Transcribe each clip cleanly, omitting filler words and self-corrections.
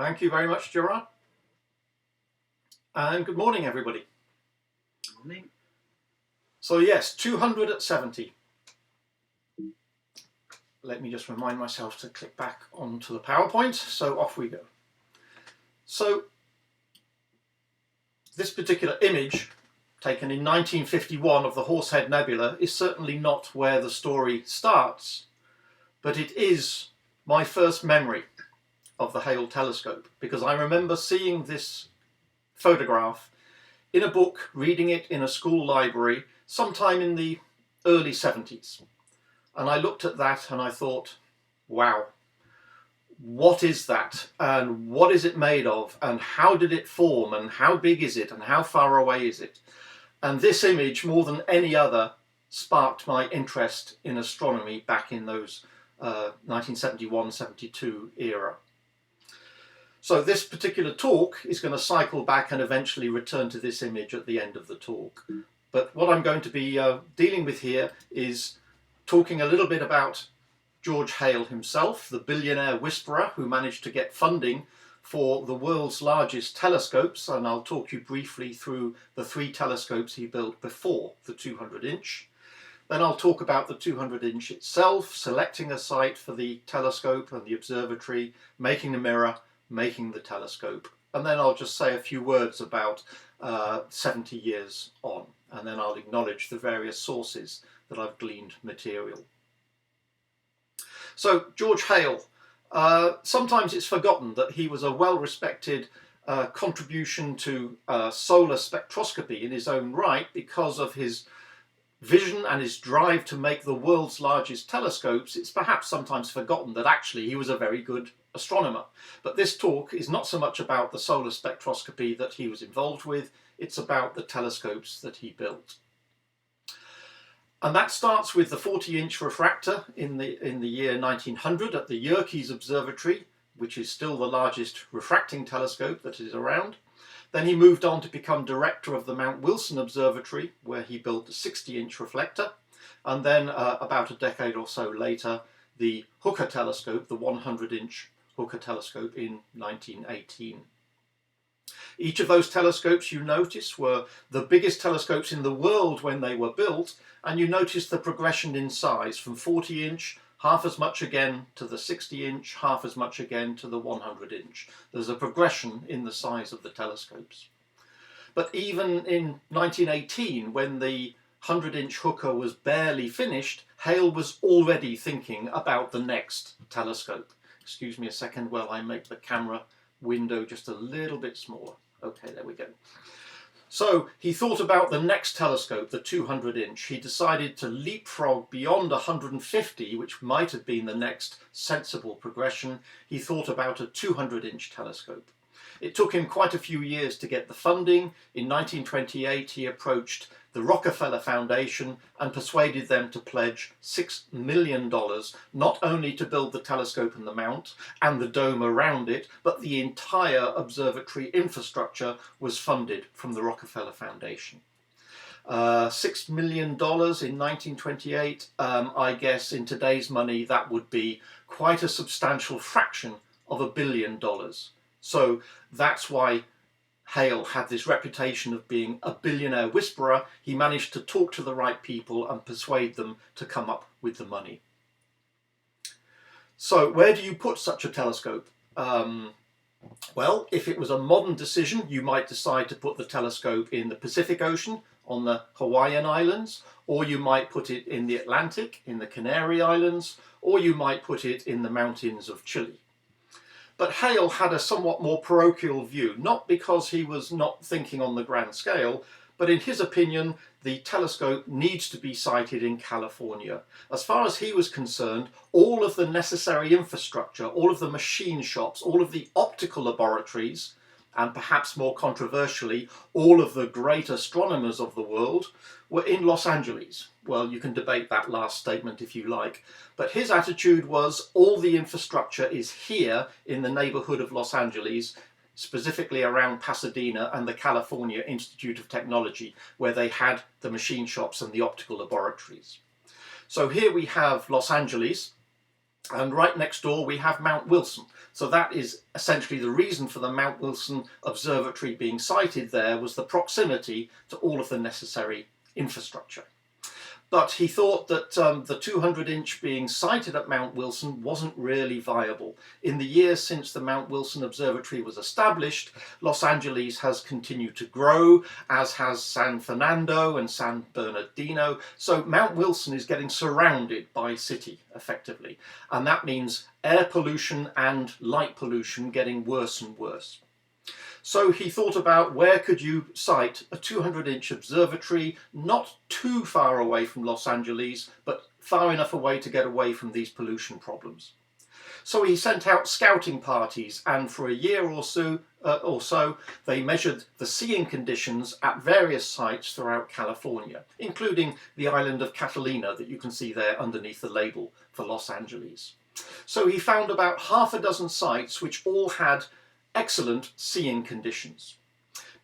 Thank you very much, Gerard. And good morning, everybody. Good morning. So yes, 200 at 70. Let me just remind myself to click back onto the PowerPoint. So off we go. So this particular image, taken in 1951 of the Horsehead Nebula, is certainly not where the story starts, but it is my first memory of the Hale telescope, because I remember seeing this photograph in a book, reading it in a school library sometime in the early 70s. And I looked at that and I thought, wow, what is that? And what is it made of? And how did it form? And how big is it? And how far away is it? And this image, more than any other, sparked my interest in astronomy back in those 1971-72 era. So this particular talk is going to cycle back and eventually return to this image at the end of the talk. But what I'm going to be dealing with here is talking a little bit about George Hale himself, the billionaire whisperer who managed to get funding for the world's largest telescopes, and I'll talk you briefly through the 3 telescopes he built before the 200-inch. Then I'll talk about the 200-inch itself, selecting a site for the telescope and the observatory, making the mirror, making the telescope, and then I'll just say a few words about 70 years on, and then I'll acknowledge the various sources that I've gleaned material. So George Hale, sometimes it's forgotten that he was a well-respected contribution to solar spectroscopy in his own right because of his vision and his drive to make the world's largest telescopes. It's perhaps sometimes forgotten that actually he was a very good astronomer. But this talk is not so much about the solar spectroscopy that he was involved with, it's about the telescopes that he built. And that starts with the 40-inch refractor in the year 1900 at the Yoke Observatory, which is still the largest refracting telescope that is around. Then he moved on to become director of the Mount Wilson Observatory, where he built a 60-inch reflector. And then about a decade or so later, the Hooker telescope, the 100-inch Hooker telescope in 1918. Each of those telescopes, you notice, were the biggest telescopes in the world when they were built, and you notice the progression in size from 40-inch, half as much again to the 60-inch, half as much again to the 100-inch. There's a progression in the size of the telescopes. But even in 1918, when the 100-inch Hooker was barely finished, Hale was already thinking about the next telescope. Excuse me a second while I make the camera window just a little bit smaller. Okay, there we go. So he thought about the next telescope, the 200-inch. He decided to leapfrog beyond 150, which might have been the next sensible progression. He thought about a 200-inch telescope. It took him quite a few years to get the funding. In 1928, he approached the Rockefeller Foundation and persuaded them to pledge $6 million, not only to build the telescope and the mount and the dome around it, but the entire observatory infrastructure was funded from the Rockefeller Foundation. $6 million in 1928, I guess in today's money that would be quite a substantial fraction of $1 billion. So that's why Hale had this reputation of being a billionaire whisperer. He managed to talk to the right people and persuade them to come up with the money. So where do you put such a telescope? Well, if it was a modern decision, you might decide to put the telescope in the Pacific Ocean on the Hawaiian Islands, or you might put it in the Atlantic, in the Canary Islands, or you might put it in the mountains of Chile. But Hale had a somewhat more parochial view, not because he was not thinking on the grand scale, but in his opinion, the telescope needs to be sited in California. As far as he was concerned, all of the necessary infrastructure, all of the machine shops, all of the optical laboratories, and perhaps more controversially, all of the great astronomers of the world were in Los Angeles. Well, you can debate that last statement if you like, but his attitude was all the infrastructure is here in the neighborhood of Los Angeles, specifically around Pasadena and the California Institute of Technology, where they had the machine shops and the optical laboratories. So here we have Los Angeles, and right next door we have Mount Wilson. So that is essentially the reason for the Mount Wilson Observatory being sited there, was the proximity to all of the necessary infrastructure. But he thought that the 200-inch being sited at Mount Wilson wasn't really viable. In the years since the Mount Wilson Observatory was established, Los Angeles has continued to grow, as has San Fernando and San Bernardino. So Mount Wilson is getting surrounded by city, effectively. And that means air pollution and light pollution getting worse and worse. So he thought about where could you site a 200-inch observatory, not too far away from Los Angeles, but far enough away to get away from these pollution problems. So he sent out scouting parties, and for a year or so they measured the seeing conditions at various sites throughout California, including the island of Catalina that you can see there underneath the label for Los Angeles. So he found about half a dozen sites which all had excellent seeing conditions.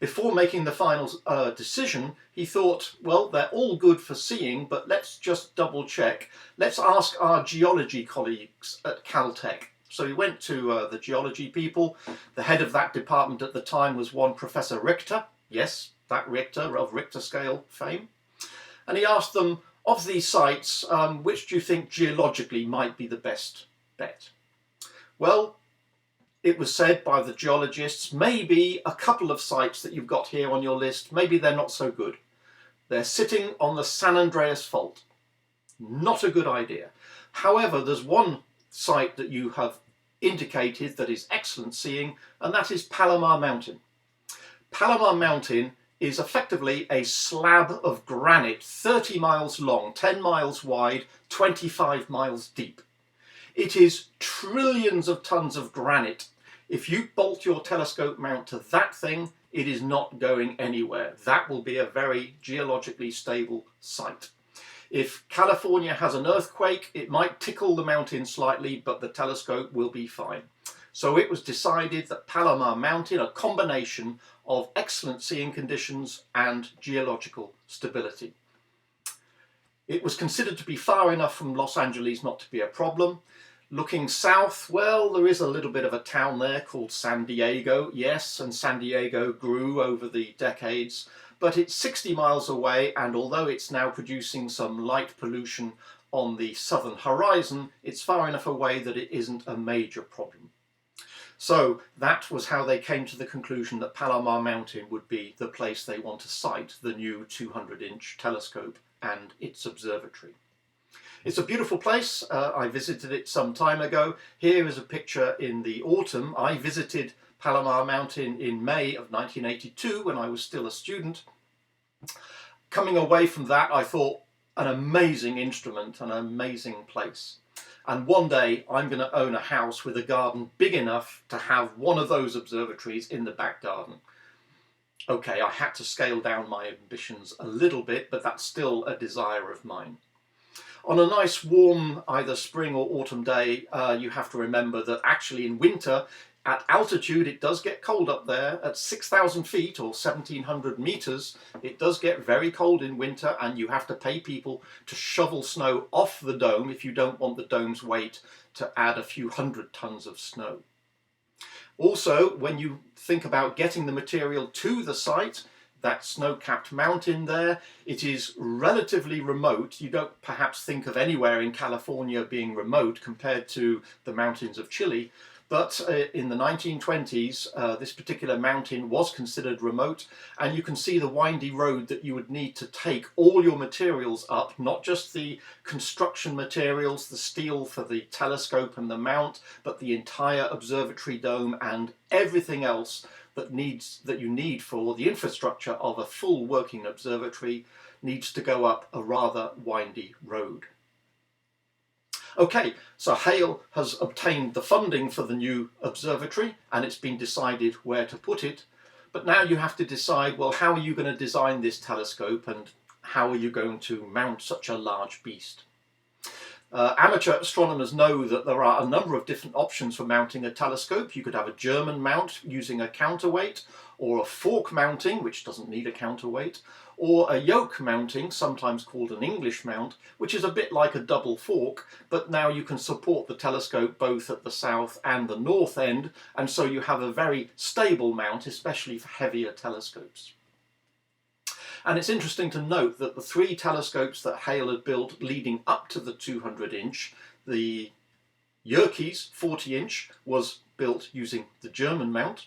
Before making the final decision, he thought, well, they're all good for seeing, but let's just double check. Let's ask our geology colleagues at Caltech. So he went to the geology people. The head of that department at the time was one Professor Richter. Yes, that Richter of Richter scale fame. And he asked them, of these sites, which do you think geologically might be the best bet? Well, it was said by the geologists, maybe a couple of sites that you've got here on your list, maybe they're not so good. They're sitting on the San Andreas Fault. Not a good idea. However, there's one site that you have indicated that is excellent seeing, and that is Palomar Mountain. Palomar Mountain is effectively a slab of granite 30 miles long, 10 miles wide, 25 miles deep. It is trillions of tons of granite. If you bolt your telescope mount to that thing, it is not going anywhere. That will be a very geologically stable site. If California has an earthquake, it might tickle the mountain slightly, but the telescope will be fine. So it was decided that Palomar Mountain, a combination of excellent seeing conditions and geological stability. It was considered to be far enough from Los Angeles not to be a problem. Looking south, well, there is a little bit of a town there called San Diego. Yes, and San Diego grew over the decades, but it's 60 miles away, and although it's now producing some light pollution on the southern horizon, it's far enough away that it isn't a major problem. So that was how they came to the conclusion that Palomar Mountain would be the place they want to site the new 200-inch telescope and its observatory. It's a beautiful place. I visited it some time ago. Here is a picture in the autumn. I visited Palomar Mountain in May of 1982 when I was still a student. Coming away from that, I thought, an amazing instrument, an amazing place. And one day I'm going to own a house with a garden big enough to have one of those observatories in the back garden. Okay, I had to scale down my ambitions a little bit, but that's still a desire of mine. On a nice warm either spring or autumn day, you have to remember that actually in winter, at altitude, it does get cold up there. At 6,000 feet or 1,700 meters, it does get very cold in winter, and you have to pay people to shovel snow off the dome if you don't want the dome's weight to add a few hundred tons of snow. Also, when you think about getting the material to the site, that snow-capped mountain there, it is relatively remote. You don't perhaps think of anywhere in California being remote compared to the mountains of Chile, but in the 1920s this particular mountain was considered remote, and you can see the windy road that you would need to take all your materials up, not just the construction materials, the steel for the telescope and the mount, but the entire observatory dome and everything else that you need for the infrastructure of a full working observatory needs to go up a rather windy road. Okay, so Hale has obtained the funding for the new observatory and it's been decided where to put it, but now you have to decide, well, how are you going to design this telescope and how are you going to mount such a large beast? Amateur astronomers know that there are a number of different options for mounting a telescope. You could have a German mount using a counterweight, or a fork mounting, which doesn't need a counterweight, or a yoke mounting, sometimes called an English mount, which is a bit like a double fork, but now you can support the telescope both at the south and the north end, and so you have a very stable mount, especially for heavier telescopes. And it's interesting to note that the three telescopes that Hale had built leading up to the 200-inch, the Yerkes 40-inch was built using the German mount.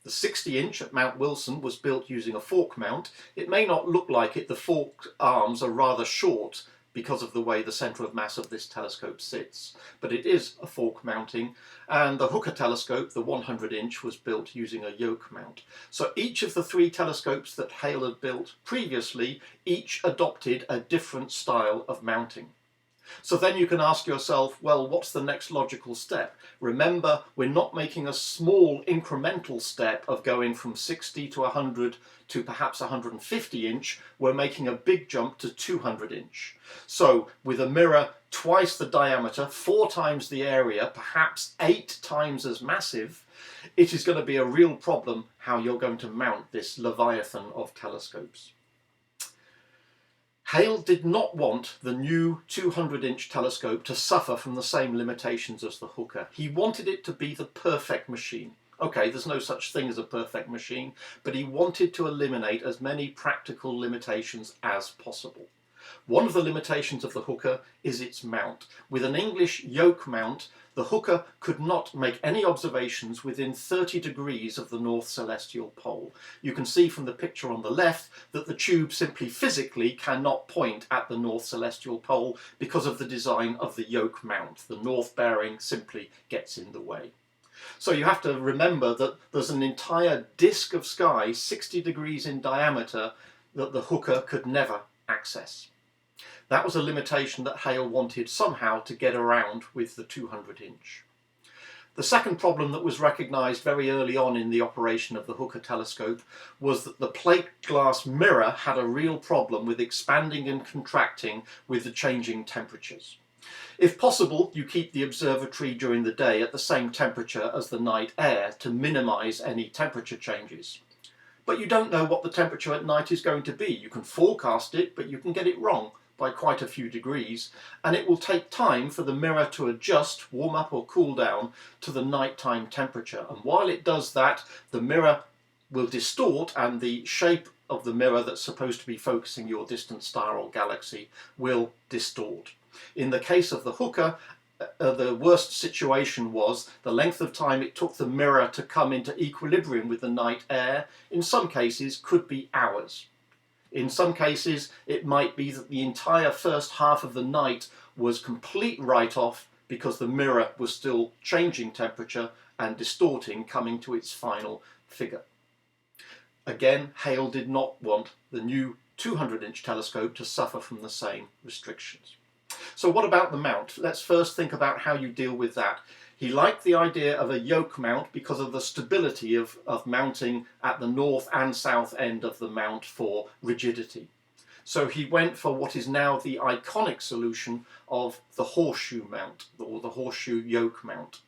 The 60-inch at Mount Wilson was built using a fork mount. It may not look like it, the forked arms are rather short because of the way the centre of mass of this telescope sits, but it is a fork mounting. And the Hooker telescope, the 100-inch, was built using a yoke mount. So each of the three telescopes that Hale had built previously, each adopted a different style of mounting. So then you can ask yourself, well, what's the next logical step? Remember, we're not making a small incremental step of going from 60 to 100 to perhaps 150-inch. We're making a big jump to 200-inch. So with a mirror twice the diameter, 4 times the area, perhaps 8 times as massive, it is going to be a real problem how you're going to mount this leviathan of telescopes. Hale did not want the new 200-inch telescope to suffer from the same limitations as the Hooker. He wanted it to be the perfect machine. Okay, there's no such thing as a perfect machine, but he wanted to eliminate as many practical limitations as possible. One of the limitations of the Hooker is its mount. With an English yoke mount, the Hooker could not make any observations within 30 degrees of the North Celestial Pole. You can see from the picture on the left that the tube simply physically cannot point at the North Celestial Pole because of the design of the yoke mount. The north bearing simply gets in the way. So you have to remember that there's an entire disk of sky, 60 degrees in diameter, that the Hooker could never access. That was a limitation that Hale wanted somehow to get around with the 200-inch. The second problem that was recognised very early on in the operation of the Hooker telescope was that the plate glass mirror had a real problem with expanding and contracting with the changing temperatures. If possible, you keep the observatory during the day at the same temperature as the night air to minimise any temperature changes. But you don't know what the temperature at night is going to be. You can forecast it, but you can get it wrong by quite a few degrees, and it will take time for the mirror to adjust, warm up or cool down to the nighttime temperature. And while it does that, the mirror will distort, and the shape of the mirror that's supposed to be focusing your distant star or galaxy will distort. In the case of the Hooker, the worst situation was the length of time it took the mirror to come into equilibrium with the night air. In some cases could be hours. In some cases it might be that the entire first half of the night was complete write-off because the mirror was still changing temperature and distorting, coming to its final figure. Again, Hale did not want the new 200-inch telescope to suffer from the same restrictions. So what about the mount? Let's first think about how you deal with that. He liked the idea of a yoke mount because of the stability of mounting at the north and south end of the mount for rigidity. So he went for what is now the iconic solution of the horseshoe mount, or the horseshoe yoke mount.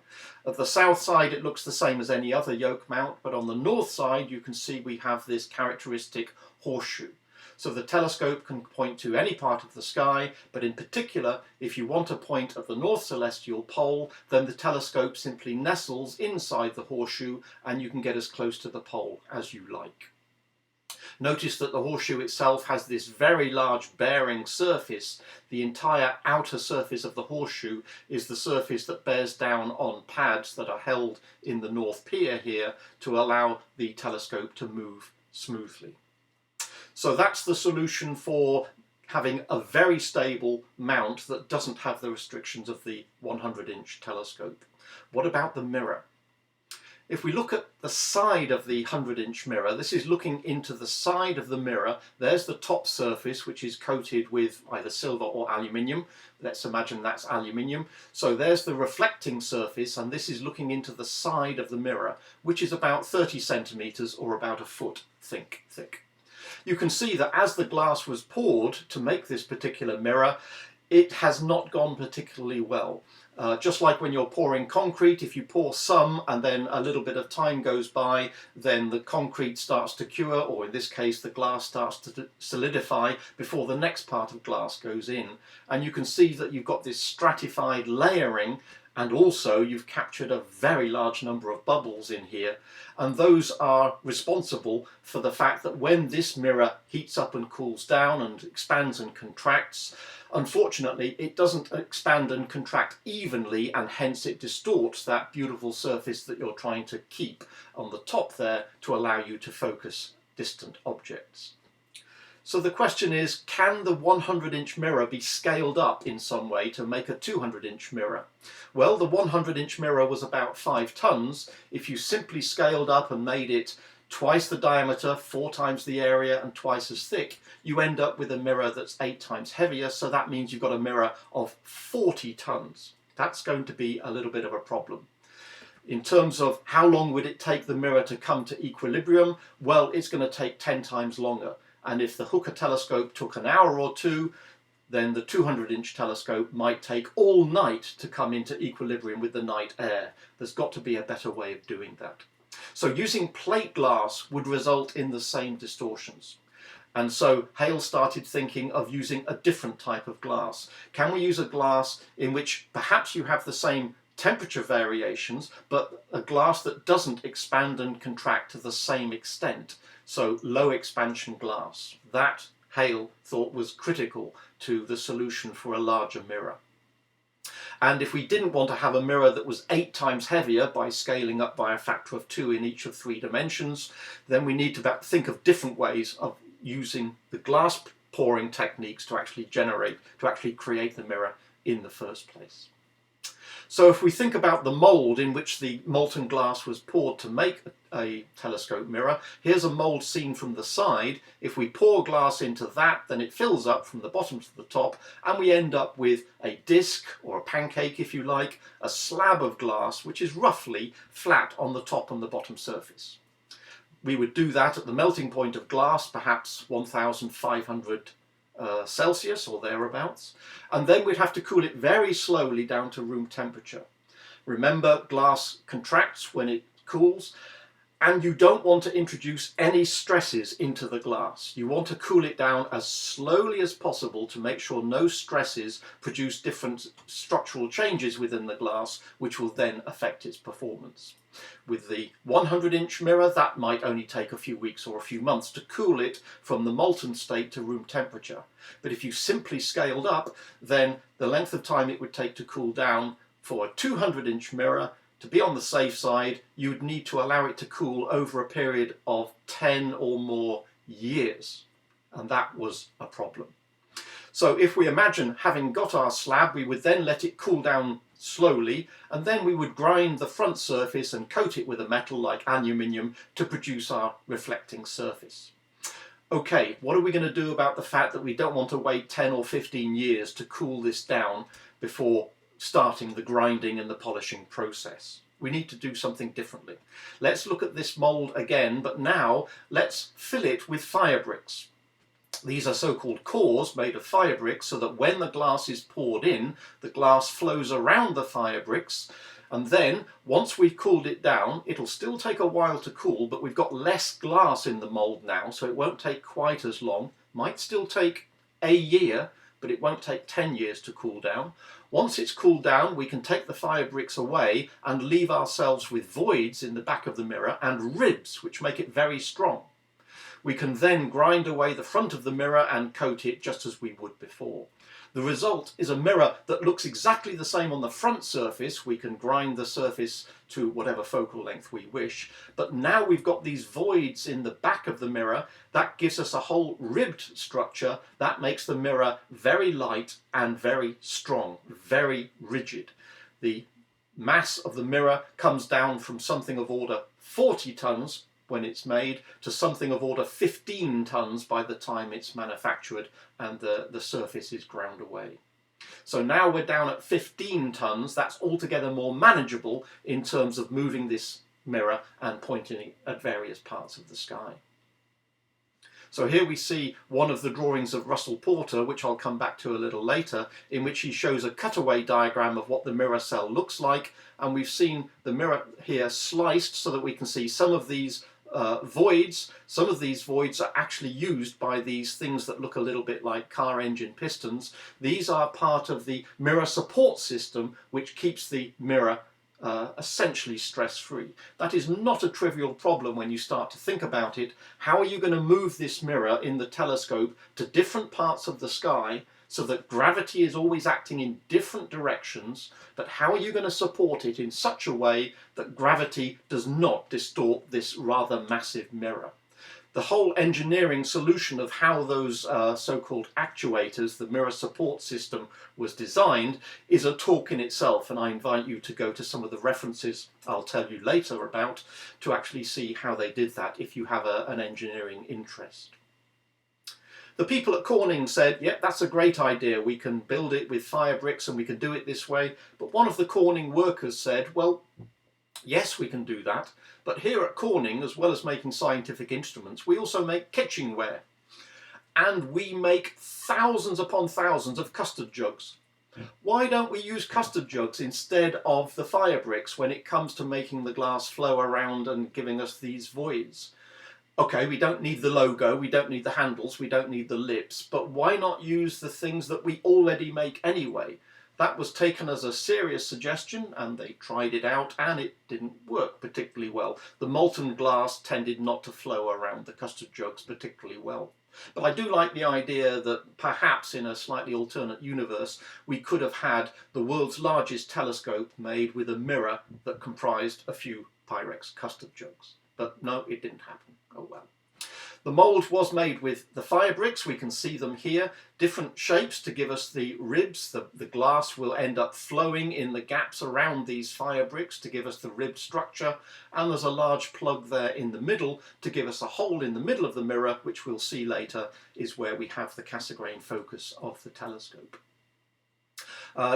At the south side it looks the same as any other yoke mount, but on the north side you can see we have this characteristic horseshoe. So the telescope can point to any part of the sky, but in particular, if you want to point at the North Celestial Pole, then the telescope simply nestles inside the horseshoe and you can get as close to the pole as you like. Notice that the horseshoe itself has this very large bearing surface. The entire outer surface of the horseshoe is the surface that bears down on pads that are held in the North Pier here to allow the telescope to move smoothly. So that's the solution for having a very stable mount that doesn't have the restrictions of the 100-inch telescope. What about the mirror? If we look at the side of the 100-inch mirror, this is looking into the side of the mirror. There's the top surface, which is coated with either silver or aluminium. Let's imagine that's aluminium. So there's the reflecting surface, and this is looking into the side of the mirror, which is about 30 centimeters or about a foot thick. You can see that as the glass was poured to make this particular mirror, it has not gone particularly well. Just like when you're pouring concrete, if you pour some and then a little bit of time goes by, then the concrete starts to cure, or in this case the glass starts to solidify before the next part of glass goes in. And you can see that you've got this stratified layering, and also you've captured a very large number of bubbles in here, and those are responsible for the fact that when this mirror heats up and cools down and expands and contracts, unfortunately it doesn't expand and contract evenly, and hence it distorts that beautiful surface that you're trying to keep on the top there to allow you to focus distant objects. So the question is, can the 100-inch mirror be scaled up in some way to make a 200-inch mirror? Well, the 100-inch mirror was about 5 tons. If you simply scaled up and made it twice the diameter, 4 times the area and twice as thick, you end up with a mirror that's 8 times heavier, so that means you've got a mirror of 40 tons. That's going to be a little bit of a problem. In terms of how long would it take the mirror to come to equilibrium, well, it's going to take 10 times longer. And if the Hooker telescope took an hour or two, then the 200-inch telescope might take all night to come into equilibrium with the night air. There's got to be a better way of doing that. So using plate glass would result in the same distortions. And so Hale started thinking of using a different type of glass. Can we use a glass in which perhaps you have the same temperature variations, but a glass that doesn't expand and contract to the same extent? So low expansion glass. That, Hale thought, was critical to the solution for a larger mirror. And if we didn't want to have a mirror that was 8 times heavier by scaling up by a factor of 2 in each of 3 dimensions, then we need to think of different ways of using the glass pouring techniques to actually create the mirror in the first place. So if we think about the mould in which the molten glass was poured to make a telescope mirror, here's a mould seen from the side. If we pour glass into that, then it fills up from the bottom to the top, and we end up with a disc, or a pancake if you like, a slab of glass which is roughly flat on the top and the bottom surface. We would do that at the melting point of glass, perhaps 1500 Celsius or thereabouts, and then we'd have to cool it very slowly down to room temperature. Remember, glass contracts when it cools, and you don't want to introduce any stresses into the glass. You want to cool it down as slowly as possible to make sure no stresses produce different structural changes within the glass, which will then affect its performance. With the 100-inch mirror, that might only take a few weeks or a few months to cool it from the molten state to room temperature. But if you simply scaled up, then the length of time it would take to cool down for a 200-inch mirror, to be on the safe side, you would need to allow it to cool over a period of 10 or more years. And that was a problem. So if we imagine having got our slab, we would then let it cool down slowly, and then we would grind the front surface and coat it with a metal like aluminium to produce our reflecting surface. Okay, what are we going to do about the fact that we don't want to wait 10 or 15 years to cool this down before starting the grinding and the polishing process? We need to do something differently. Let's look at this mould again, but now let's fill it with fire bricks. These are so-called cores made of fire bricks, so that when the glass is poured in, the glass flows around the fire bricks, and then once we've cooled it down, it'll still take a while to cool, but we've got less glass in the mould now, so it won't take quite as long. Might still take a year, but it won't take 10 years to cool down. Once it's cooled down, we can take the fire bricks away and leave ourselves with voids in the back of the mirror and ribs, which make it very strong. We can then grind away the front of the mirror and coat it just as we would before. The result is a mirror that looks exactly the same on the front surface. We can grind the surface to whatever focal length we wish, but now we've got these voids in the back of the mirror. That gives us a whole ribbed structure that makes the mirror very light and very strong, very rigid. The mass of the mirror comes down from something of order 40 tons when it's made to something of order 15 tons by the time it's manufactured and the surface is ground away. So now we're down at 15 tons. That's altogether more manageable in terms of moving this mirror and pointing it at various parts of the sky. So here we see one of the drawings of Russell Porter, which I'll come back to a little later, in which he shows a cutaway diagram of what the mirror cell looks like. And we've seen the mirror here sliced so that we can see some of these voids. Some of these voids are actually used by these things that look a little bit like car engine pistons. These are part of the mirror support system, which keeps the mirror essentially stress-free. That is not a trivial problem when you start to think about it. How are you going to move this mirror in the telescope to different parts of the sky so that gravity is always acting in different directions, but how are you going to support it in such a way that gravity does not distort this rather massive mirror? The whole engineering solution of how those so-called actuators, the mirror support system, was designed is a talk in itself, and I invite you to go to some of the references I'll tell you later about to actually see how they did that if you have an engineering interest. The people at Corning said, yep, that's a great idea, we can build it with fire bricks and we can do it this way. But one of the Corning workers said, well, yes, we can do that, but here at Corning, as well as making scientific instruments, we also make kitchenware. And we make thousands upon thousands of custard jugs. Why don't we use custard jugs instead of the fire bricks when it comes to making the glass flow around and giving us these voids? Okay, we don't need the logo, we don't need the handles, we don't need the lips, but why not use the things that we already make anyway? That was taken as a serious suggestion, and they tried it out, and it didn't work particularly well. The molten glass tended not to flow around the custard jugs particularly well. But I do like the idea that perhaps in a slightly alternate universe we could have had the world's largest telescope made with a mirror that comprised a few Pyrex custard jugs. But no, it didn't happen. Oh well. The mould was made with the fire bricks. We can see them here, different shapes to give us the ribs. The glass will end up flowing in the gaps around these fire bricks to give us the rib structure, and there's a large plug there in the middle to give us a hole in the middle of the mirror, which we'll see later is where we have the Cassegrain focus of the telescope.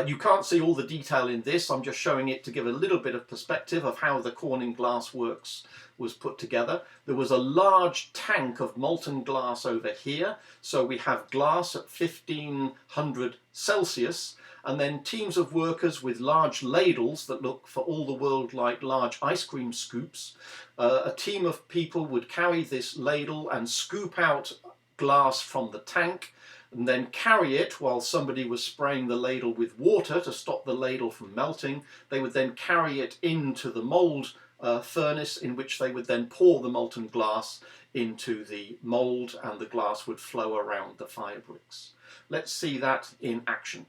You can't see all the detail in this, I'm just showing it to give a little bit of perspective of how the Corning glass works was put together. There was a large tank of molten glass over here, so we have glass at 1500 Celsius, and then teams of workers with large ladles that look for all the world like large ice cream scoops. A team of people would carry this ladle and scoop out glass from the tank, and then carry it while somebody was spraying the ladle with water to stop the ladle from melting. They would then carry it into the mould furnace, in which they would then pour the molten glass into the mould, and the glass would flow around the fire bricks. Let's see that in action.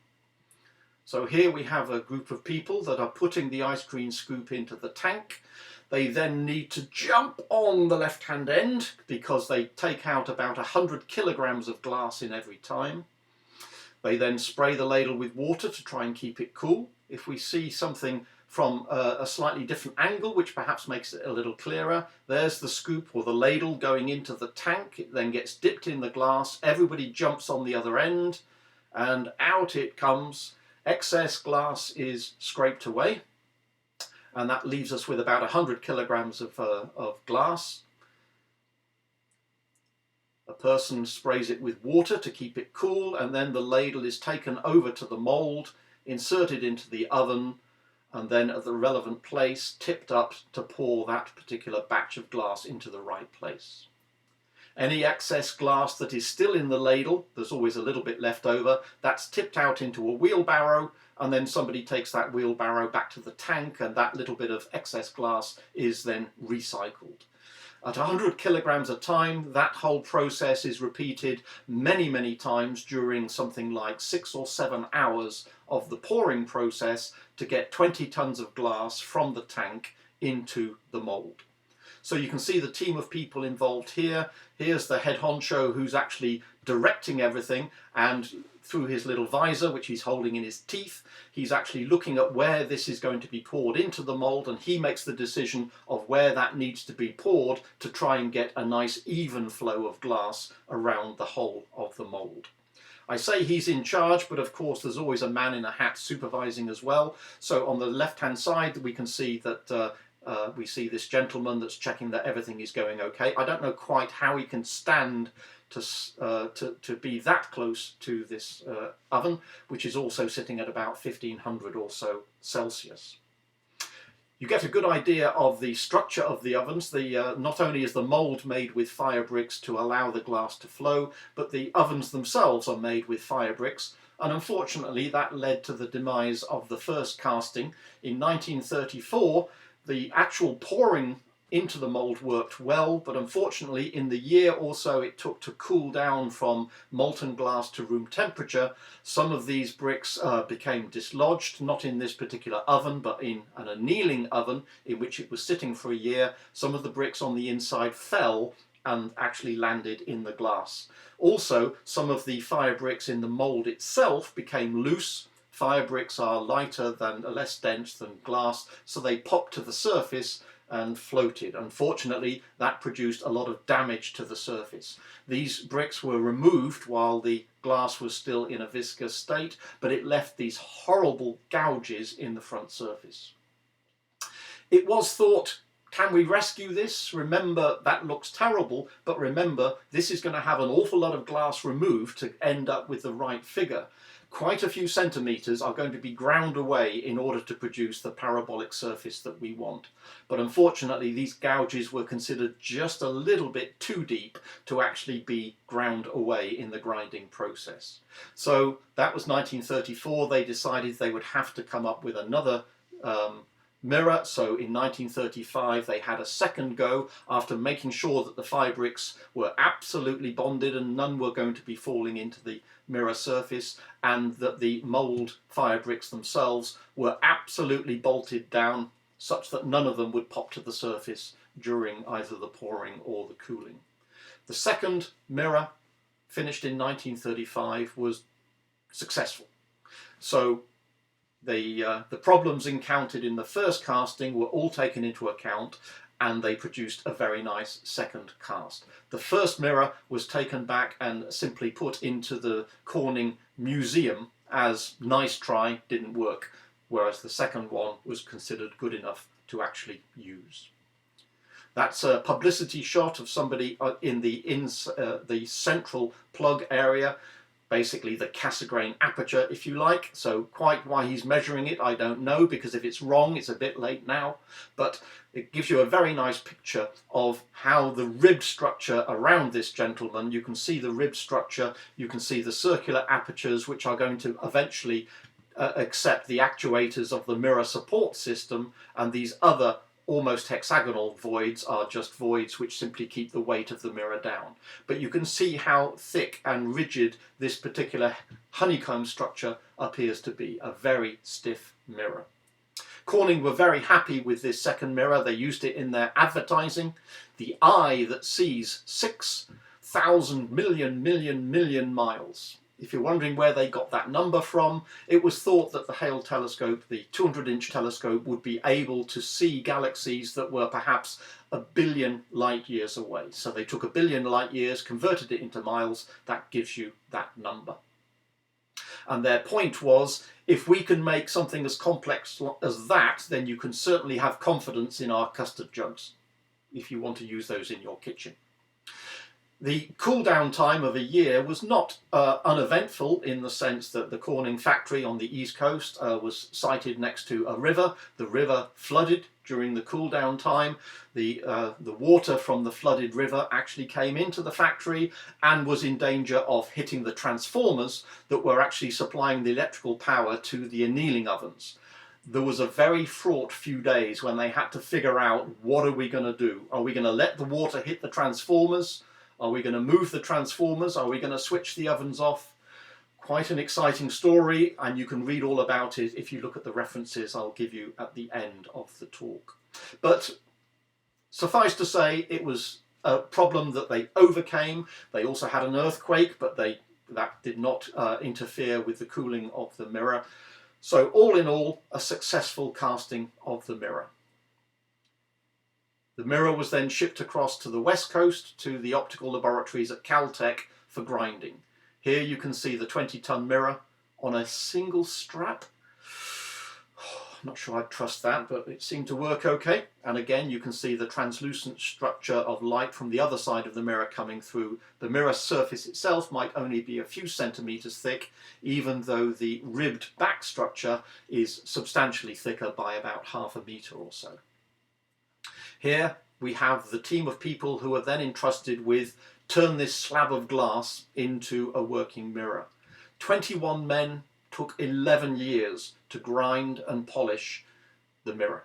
So here we have a group of people that are putting the ice cream scoop into the tank. They then need to jump on the left-hand end because they take out about 100 kilograms of glass in every time. They then spray the ladle with water to try and keep it cool. If we see something from a slightly different angle, which perhaps makes it a little clearer, there's the scoop or the ladle going into the tank. It then gets dipped in the glass. Everybody jumps on the other end and out it comes. Excess glass is scraped away, and that leaves us with about 100 kilograms of glass. A person sprays it with water to keep it cool, and then the ladle is taken over to the mould, inserted into the oven, and then at the relevant place tipped up to pour that particular batch of glass into the right place. Any excess glass that is still in the ladle, there's always a little bit left over, that's tipped out into a wheelbarrow, and then somebody takes that wheelbarrow back to the tank, and that little bit of excess glass is then recycled. At 100 kilograms a time, that whole process is repeated many, many times during something like 6 or 7 hours of the pouring process to get 20 tons of glass from the tank into the mould. So you can see the team of people involved here. Here's the head honcho who's actually directing everything, and through his little visor, which he's holding in his teeth, he's actually looking at where this is going to be poured into the mould, and he makes the decision of where that needs to be poured to try and get a nice even flow of glass around the whole of the mould. I say he's in charge, but of course there's always a man in a hat supervising as well. So on the left hand side we can see that we see this gentleman that's checking that everything is going okay. I don't know quite how he can stand to be that close to this oven, which is also sitting at about 1500 or so Celsius. You get a good idea of the structure of the ovens. Not only is the mould made with fire bricks to allow the glass to flow, but the ovens themselves are made with fire bricks. And unfortunately, that led to the demise of the first casting. In 1934, the actual pouring into the mould worked well, but unfortunately in the year or so it took to cool down from molten glass to room temperature, some of these bricks became dislodged, not in this particular oven, but in an annealing oven in which it was sitting for a year. Some of the bricks on the inside fell and actually landed in the glass. Also, some of the fire bricks in the mould itself became loose. Fire bricks are lighter than, less dense than glass, so they popped to the surface and floated. Unfortunately, that produced a lot of damage to the surface. These bricks were removed while the glass was still in a viscous state, but it left these horrible gouges in the front surface. It was thought, can we rescue this? Remember, that looks terrible, but remember, this is going to have an awful lot of glass removed to end up with the right figure. Quite a few centimetres are going to be ground away in order to produce the parabolic surface that we want. But unfortunately, these gouges were considered just a little bit too deep to actually be ground away in the grinding process. So that was 1934. They decided they would have to come up with another mirror. So in 1935 they had a second go after making sure that the fire bricks were absolutely bonded and none were going to be falling into the mirror surface, and that the mould fire bricks themselves were absolutely bolted down such that none of them would pop to the surface during either the pouring or the cooling. The second mirror, finished in 1935, was successful. So the problems encountered in the first casting were all taken into account, and they produced a very nice second cast. The first mirror was taken back and simply put into the Corning Museum as nice try, didn't work, whereas the second one was considered good enough to actually use. That's a publicity shot of somebody in the central plug area, basically the Cassegrain aperture, if you like. So quite why he's measuring it, I don't know, because if it's wrong, it's a bit late now. But it gives you a very nice picture of how the rib structure around this gentleman, you can see the rib structure, you can see the circular apertures, which are going to eventually accept the actuators of the mirror support system, and these other almost hexagonal voids are just voids which simply keep the weight of the mirror down. But you can see how thick and rigid this particular honeycomb structure appears to be, a very stiff mirror. Corning were very happy with this second mirror. They used it in their advertising. The eye that sees 6,000 million miles. If you're wondering where they got that number from, it was thought that the Hale telescope, the 200-inch telescope, would be able to see galaxies that were perhaps 1 billion light years away. So they took 1 billion light years, converted it into miles, that gives you that number. And their point was, if we can make something as complex as that, then you can certainly have confidence in our custard jugs, if you want to use those in your kitchen. The cool down time of a year was not uneventful, in the sense that the Corning factory on the east coast was sited next to a river. The river flooded during the cool down time. The water from the flooded river actually came into the factory and was in danger of hitting the transformers that were actually supplying the electrical power to the annealing ovens. There was a very fraught few days when they had to figure out, what are we going to do? Are we going to let the water hit the transformers? Are we going to move the transformers? Are we going to switch the ovens off? Quite an exciting story, and you can read all about it if you look at the references I'll give you at the end of the talk. But suffice to say, it was a problem that they overcame. They also had an earthquake, but that did not interfere with the cooling of the mirror. So all in all, a successful casting of the mirror. The mirror was then shipped across to the west coast to the optical laboratories at Caltech for grinding. Here you can see the 20-ton mirror on a single strap. not sure I'd trust that, but it seemed to work okay. And again, you can see the translucent structure of light from the other side of the mirror coming through. The mirror surface itself might only be a few centimeters thick, even though the ribbed back structure is substantially thicker by about half a meter or so. Here we have the team of people who are then entrusted with turn this slab of glass into a working mirror. 21 men, took 11 years to grind and polish the mirror.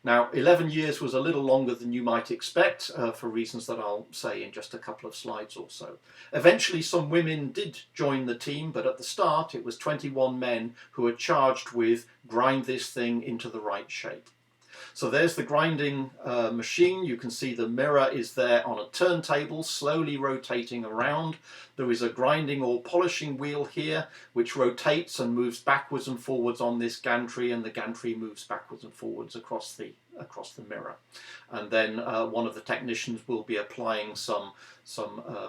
Now, 11 years was a little longer than you might expect for reasons that I'll say in just a couple of slides or so. Eventually some women did join the team, but at the start it was 21 men who were charged with grind this thing into the right shape. So there's the grinding machine. You can see the mirror is there on a turntable, slowly rotating around. There is a grinding or polishing wheel here, which rotates and moves backwards and forwards on this gantry, and the gantry moves backwards and forwards across the mirror. And then one of the technicians will be applying some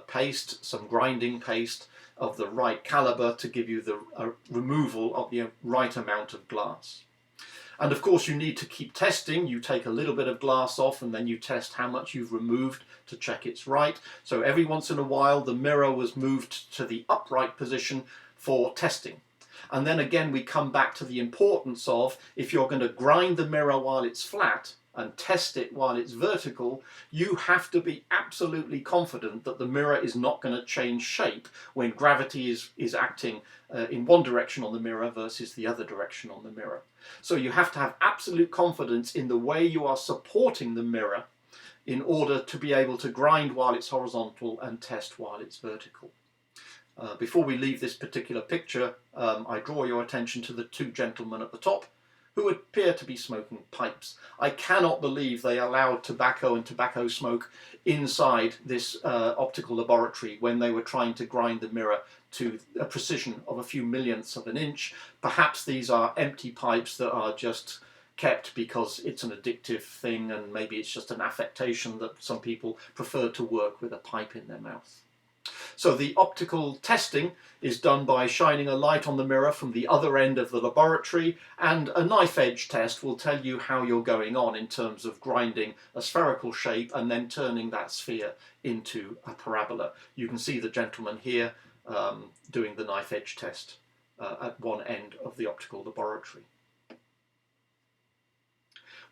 paste, some grinding paste of the right caliber to give you the removal of the right amount of glass. And of course you need to keep testing. You take a little bit of glass off and then you test how much you've removed to check it's right. So every once in a while the mirror was moved to the upright position for testing. And then again we come back to the importance of, if you're going to grind the mirror while it's flat and test it while it's vertical, you have to be absolutely confident that the mirror is not going to change shape when gravity is acting in one direction on the mirror versus the other direction on the mirror. So you have to have absolute confidence in the way you are supporting the mirror in order to be able to grind while it's horizontal and test while it's vertical. Before we leave this particular picture, I draw your attention to the two gentlemen at the top who appear to be smoking pipes. I cannot believe they allowed tobacco and tobacco smoke inside this optical laboratory when they were trying to grind the mirror to a precision of a few millionths of an inch. Perhaps these are empty pipes that are just kept because it's an addictive thing, and maybe it's just an affectation that some people prefer to work with a pipe in their mouth. So the optical testing is done by shining a light on the mirror from the other end of the laboratory, and a knife edge test will tell you how you're going on in terms of grinding a spherical shape and then turning that sphere into a parabola. You can see the gentleman here doing the knife edge test at one end of the optical laboratory.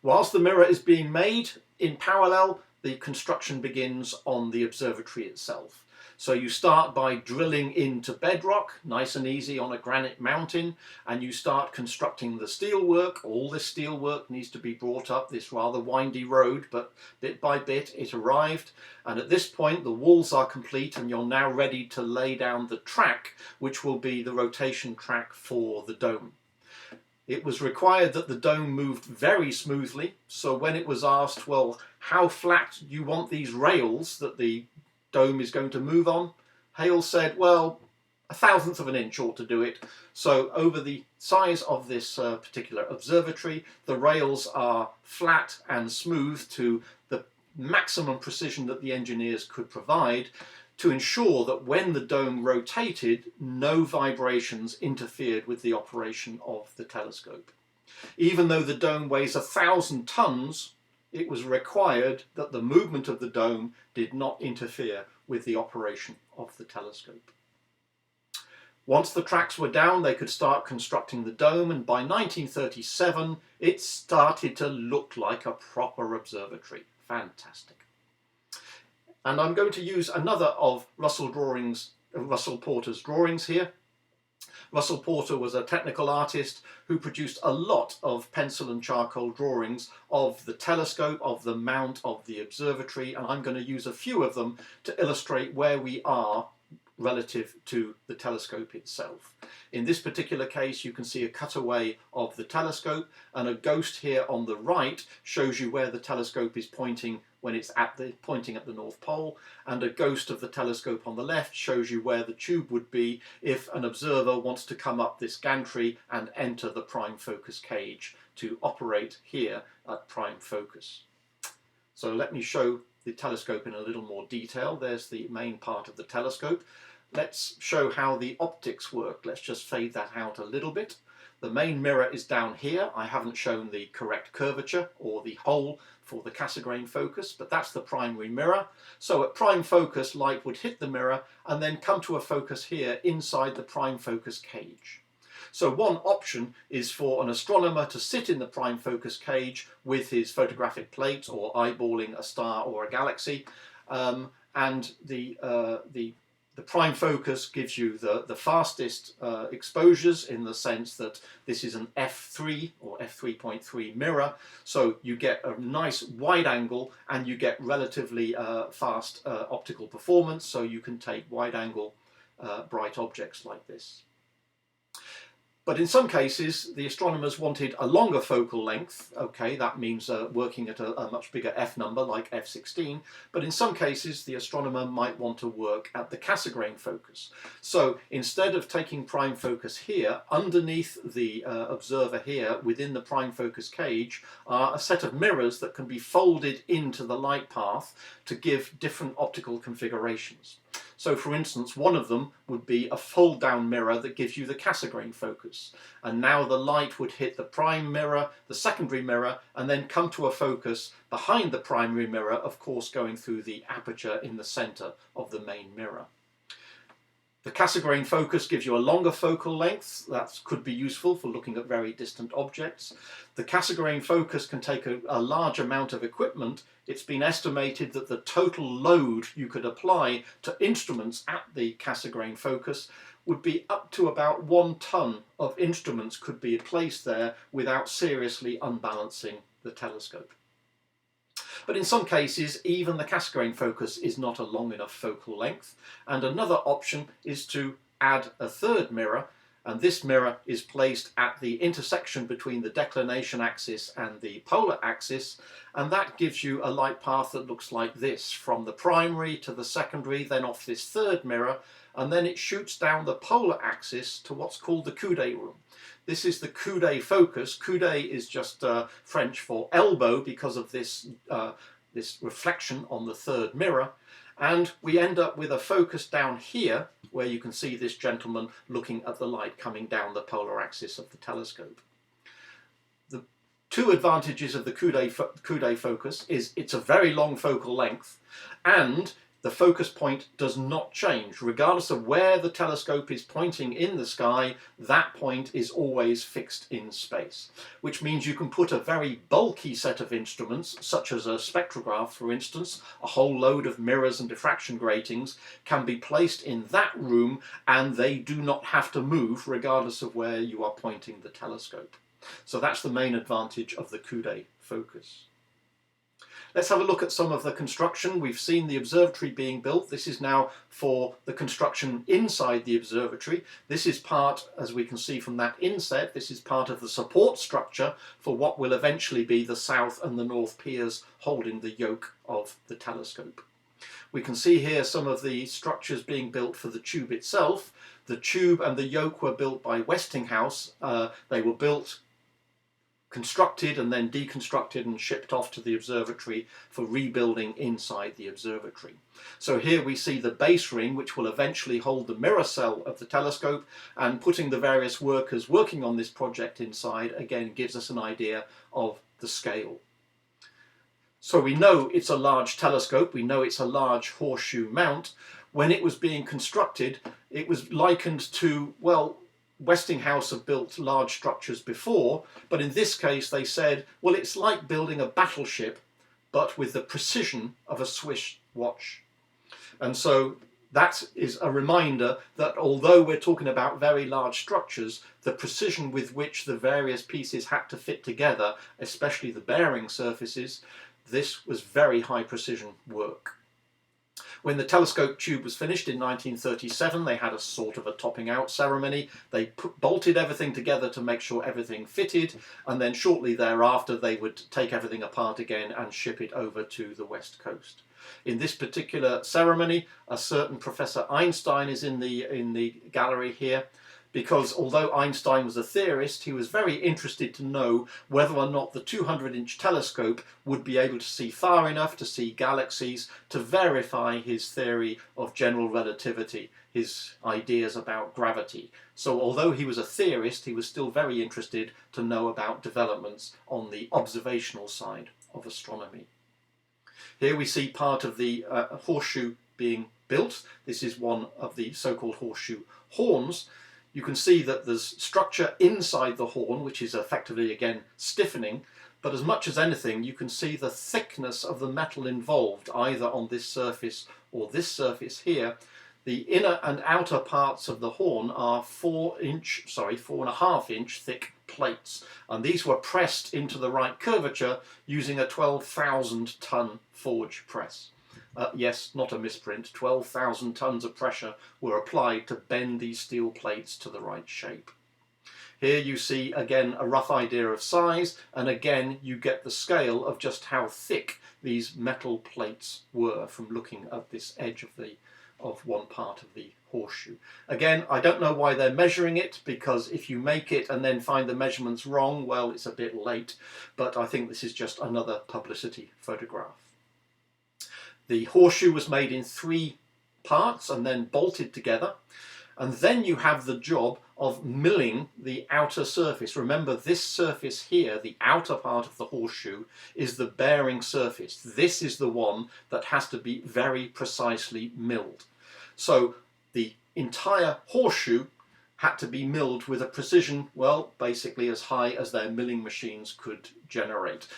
Whilst the mirror is being made, in parallel the construction begins on the observatory itself. So you start by drilling into bedrock, nice and easy on a granite mountain, and you start constructing the steelwork. All this steelwork needs to be brought up this rather windy road, but bit by bit it arrived. And at this point the walls are complete and you're now ready to lay down the track, which will be the rotation track for the dome. It was required that the dome moved very smoothly, so when it was asked, well, how flat do you want these rails that the dome is going to move on, Hale said, well, 1/1000 of an inch ought to do it. So over the size of this particular observatory, the rails are flat and smooth to the maximum precision that the engineers could provide, to ensure that when the dome rotated, no vibrations interfered with the operation of the telescope. Even though the dome weighs 1,000 tons, it was required that the movement of the dome did not interfere with the operation of the telescope. Once the tracks were down, they could start constructing the dome, and by 1937 it started to look like a proper observatory. Fantastic. And I'm going to use another of Russell Porter's drawings here. Russell Porter was a technical artist who produced a lot of pencil and charcoal drawings of the telescope, of the mount of the observatory, and I'm going to use a few of them to illustrate where we are relative to the telescope itself. In this particular case you can see a cutaway of the telescope, and a ghost here on the right shows you where the telescope is pointing when it's pointing at the North Pole, and a ghost of the telescope on the left shows you where the tube would be if an observer wants to come up this gantry and enter the prime focus cage to operate here at prime focus. So let me show the telescope in a little more detail. There's the main part of the telescope. Let's show how the optics work. Let's just fade that out a little bit. The main mirror is down here. I haven't shown the correct curvature or the hole for the Cassegrain focus, but that's the primary mirror. So at prime focus, light would hit the mirror and then come to a focus here inside the prime focus cage. So one option is for an astronomer to sit in the prime focus cage with his photographic plate or eyeballing a star or a galaxy, and the prime focus gives you the fastest exposures, in the sense that this is an f3 or f3.3 mirror, so you get a nice wide angle and you get relatively fast optical performance, so you can take wide angle bright objects like this. But in some cases, the astronomers wanted a longer focal length. Okay, that means working at a much bigger f number, like f16. But in some cases, the astronomer might want to work at the Cassegrain focus. So instead of taking prime focus here, underneath the observer here, within the prime focus cage, are a set of mirrors that can be folded into the light path to give different optical configurations. So for instance, one of them would be a fold down mirror that gives you the Cassegrain focus. And now the light would hit the prime mirror, the secondary mirror, and then come to a focus behind the primary mirror, of course going through the aperture in the center of the main mirror. The Cassegrain focus gives you a longer focal length. That could be useful for looking at very distant objects. The Cassegrain focus can take a large amount of equipment. It's been estimated that the total load you could apply to instruments at the Cassegrain focus would be up to about 1 ton of instruments could be placed there without seriously unbalancing the telescope. But in some cases, even the Cassegrain focus is not a long enough focal length, and another option is to add a third mirror, and this mirror is placed at the intersection between the declination axis and the polar axis, and that gives you a light path that looks like this, from the primary to the secondary, then off this third mirror, and then it shoots down the polar axis to what's called the Coudé Room. This is the Coudé focus. Coudé is just French for elbow because of this, this reflection on the third mirror. And we end up with a focus down here where you can see this gentleman looking at the light coming down the polar axis of the telescope. The two advantages of the Coudé focus is it's a very long focal length, and the focus point does not change. Regardless of where the telescope is pointing in the sky, that point is always fixed in space, which means you can put a very bulky set of instruments, such as a spectrograph, for instance, a whole load of mirrors and diffraction gratings can be placed in that room, and they do not have to move regardless of where you are pointing the telescope. So that's the main advantage of the Coudé focus. Let's have a look at some of the construction. We've seen the observatory being built. This is now for the construction inside the observatory. This is part, as we can see from that inset, this is part of the support structure for what will eventually be the south and the north piers holding the yoke of the telescope. We can see here some of the structures being built for the tube itself. The tube and the yoke were built by Westinghouse. They were built, constructed and then deconstructed and shipped off to the observatory for rebuilding inside the observatory. So here we see the base ring, which will eventually hold the mirror cell of the telescope, and putting the various workers working on this project inside again gives us an idea of the scale. So we know it's a large telescope, we know it's a large horseshoe mount. When it was being constructed, it was likened to, well, Westinghouse have built large structures before, but in this case they said, well, it's like building a battleship, but with the precision of a Swiss watch. And so that is a reminder that although we're talking about very large structures, the precision with which the various pieces had to fit together, especially the bearing surfaces, this was very high precision work. When the telescope tube was finished in 1937, they had a sort of a topping out ceremony. They bolted everything together to make sure everything fitted, and then shortly thereafter they would take everything apart again and ship it over to the West Coast. In this particular ceremony, a certain Professor Einstein is in the gallery here. because although Einstein was a theorist, he was very interested to know whether or not the 200-inch telescope would be able to see far enough to see galaxies to verify his theory of general relativity, his ideas about gravity. So although he was a theorist, he was still very interested to know about developments on the observational side of astronomy. Here we see part of the horseshoe being built. This is one of the so-called horseshoe horns. You can see that there's structure inside the horn, which is effectively, again, stiffening. But as much as anything, you can see the thickness of the metal involved, either on this surface or this surface here. The inner and outer parts of the horn are 4.5 inch thick plates. And these were pressed into the right curvature using a 12,000 ton forge press. Yes, not a misprint, 12,000 tons of pressure were applied to bend these steel plates to the right shape. Here you see again a rough idea of size, and again you get the scale of just how thick these metal plates were from looking at this edge of one part of the horseshoe. Again, I don't know why they're measuring it, because if you make it and then find the measurements wrong, well, it's a bit late, but I think this is just another publicity photograph. The horseshoe was made in 3 parts and then bolted together, and then you have the job of milling the outer surface. Remember, this surface here, the outer part of the horseshoe, is the bearing surface. This is the one that has to be very precisely milled. So the entire horseshoe had to be milled with a precision, well, basically as high as their milling machines could generate.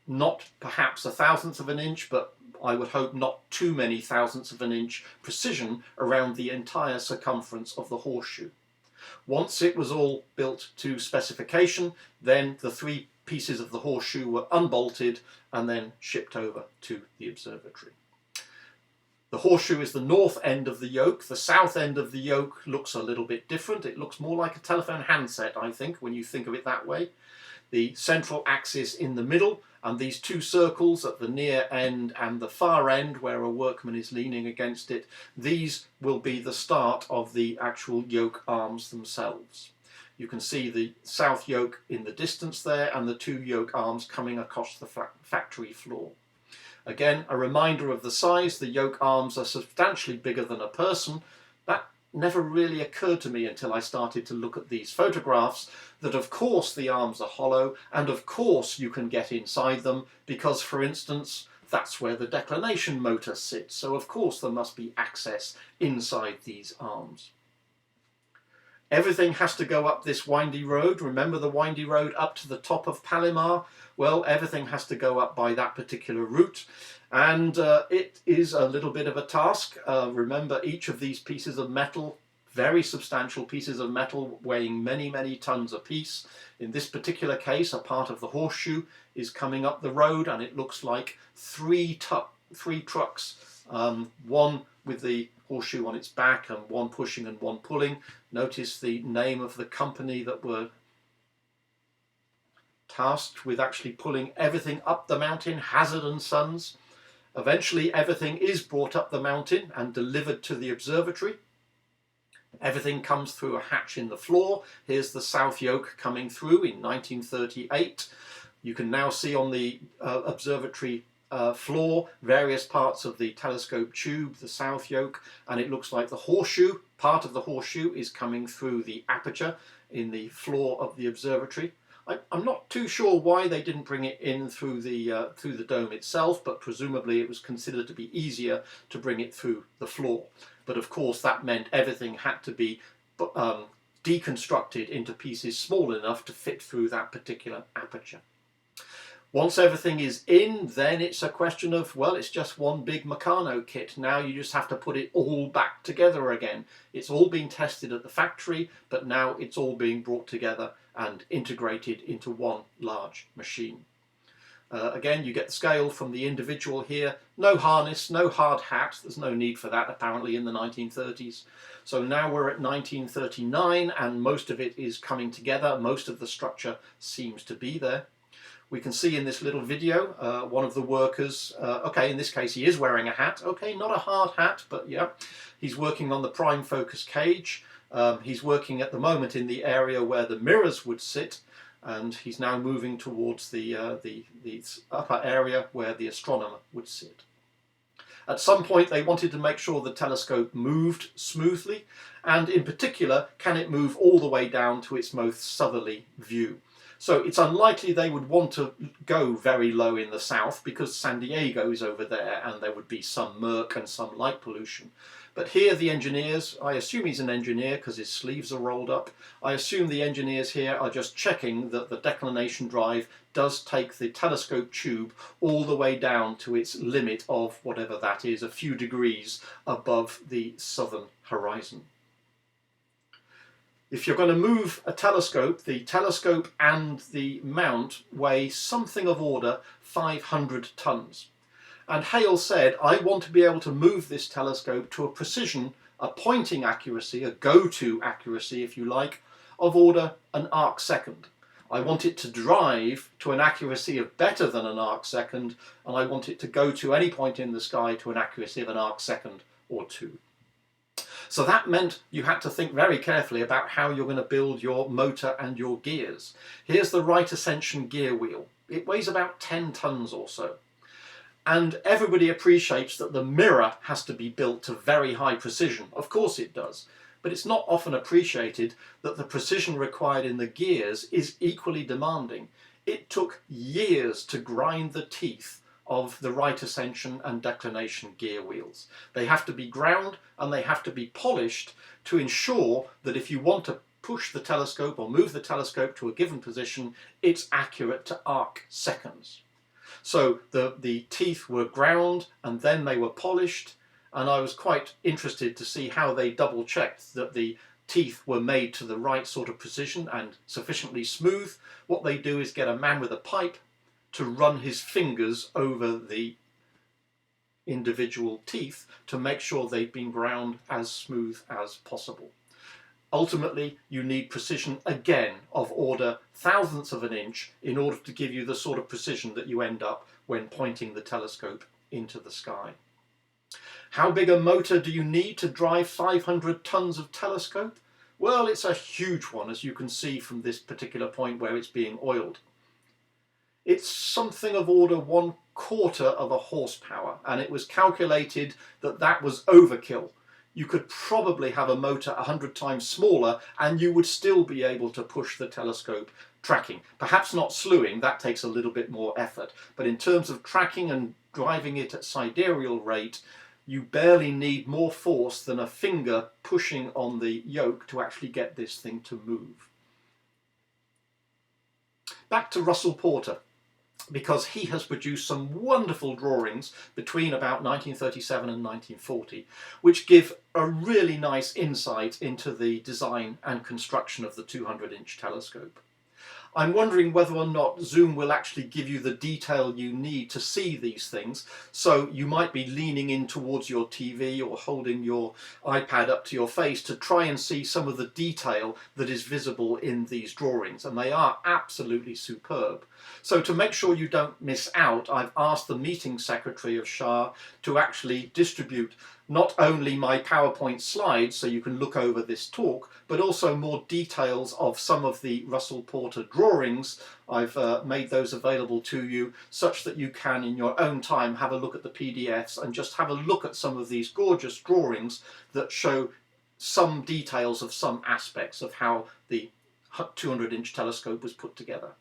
Not perhaps a thousandth of an inch, but I would hope not too many thousandths of an inch precision around the entire circumference of the horseshoe. Once it was all built to specification, then the 3 pieces of the horseshoe were unbolted and then shipped over to the observatory. The horseshoe is the north end of the yoke. The south end of the yoke looks a little bit different. It looks more like a telephone handset, I think, when you think of it that way. The central axis in the middle, and these 2 circles at the near end and the far end where a workman is leaning against it, these will be the start of the actual yoke arms themselves. You can see the south yoke in the distance there and the 2 yoke arms coming across the factory floor. Again, a reminder of the size. The yoke arms are substantially bigger than a person. That never really occurred to me until I started to look at these photographs, that of course the arms are hollow, and of course you can get inside them, because, for instance, that's where the declination motor sits, so of course there must be access inside these arms. Everything has to go up this windy road. Remember the windy road up to the top of Palomar? Well, everything has to go up by that particular route, and it is a little bit of a task. Remember, each of these pieces of metal, very substantial pieces of metal weighing many, many tons apiece. In this particular case, a part of the horseshoe is coming up the road, and it looks like 3 trucks, one with the horseshoe on its back and one pushing and one pulling. Notice the name of the company that were tasked with actually pulling everything up the mountain, Hazard and Sons. Eventually everything is brought up the mountain and delivered to the observatory. Everything comes through a hatch in the floor. Here's the south yoke coming through in 1938. You can now see on the observatory floor various parts of the telescope tube, the south yoke, and it looks like the horseshoe, part of the horseshoe, is coming through the aperture in the floor of the observatory. I'm not too sure why they didn't bring it in through the dome itself, but presumably it was considered to be easier to bring it through the floor. But of course that meant everything had to be deconstructed into pieces small enough to fit through that particular aperture. Once everything is in, then it's a question of, well, it's just one big Meccano kit. Now you just have to put it all back together again. It's all been tested at the factory, but now it's all being brought together and integrated into one large machine. Again, you get the scale from the individual here. No harness, no hard hat. There's no need for that, apparently, in the 1930s. So now we're at 1939, and most of it is coming together. Most of the structure seems to be there. We can see in this little video one of the workers, okay, in this case he is wearing a hat, okay, not a hard hat, but yeah, he's working on the prime focus cage. He's working at the moment in the area where the mirrors would sit, and he's now moving towards the upper area where the astronomer would sit. At some point they wanted to make sure the telescope moved smoothly, and in particular, can it move all the way down to its most southerly view. So it's unlikely they would want to go very low in the south, because San Diego is over there and there would be some murk and some light pollution. But here the engineers, I assume he's an engineer because his sleeves are rolled up, I assume the engineers here are just checking that the declination drive does take the telescope tube all the way down to its limit of whatever that is, a few degrees above the southern horizon. If you're going to move a telescope, the telescope and the mount weigh something of order 500 tons. And Hale said, I want to be able to move this telescope to a precision, a pointing accuracy, a go-to accuracy, if you like, of order an arc second. I want it to drive to an accuracy of better than an arc second, and I want it to go to any point in the sky to an accuracy of an arc second or two. So that meant you had to think very carefully about how you're going to build your motor and your gears. Here's the right ascension gear wheel. It weighs about 10 tons or so. And everybody appreciates that the mirror has to be built to very high precision. Of course it does. But it's not often appreciated that the precision required in the gears is equally demanding. It took years to grind the teeth of the right ascension and declination gear wheels. They have to be ground and they have to be polished to ensure that if you want to push the telescope or move the telescope to a given position, it's accurate to arc seconds. So the teeth were ground and then they were polished, and I was quite interested to see how they double checked that the teeth were made to the right sort of precision and sufficiently smooth. What they do is get a man with a pipe to run his fingers over the individual teeth to make sure they've been ground as smooth as possible. Ultimately, you need precision again of order thousandths of an inch in order to give you the sort of precision that you end up when pointing the telescope into the sky. How big a motor do you need to drive 500 tons of telescope? Well, it's a huge one, as you can see from this particular point where it's being oiled. It's something of order 1/4 of a horsepower, and it was calculated that that was overkill. You could probably have a motor 100 times smaller and you would still be able to push the telescope tracking. Perhaps not slewing, that takes a little bit more effort, but in terms of tracking and driving it at sidereal rate, you barely need more force than a finger pushing on the yoke to actually get this thing to move. Back to Russell Porter, because he has produced some wonderful drawings between about 1937 and 1940, which give a really nice insight into the design and construction of the 200-inch telescope. I'm wondering whether or not Zoom will actually give you the detail you need to see these things, so you might be leaning in towards your TV or holding your iPad up to your face to try and see some of the detail that is visible in these drawings, and they are absolutely superb. So to make sure you don't miss out, I've asked the meeting secretary of SHAR to actually distribute not only my PowerPoint slides so you can look over this talk, but also more details of some of the Russell Porter drawings. I've made those available to you such that you can in your own time have a look at the PDFs and just have a look at some of these gorgeous drawings that show some details of some aspects of how the 200-inch telescope was put together.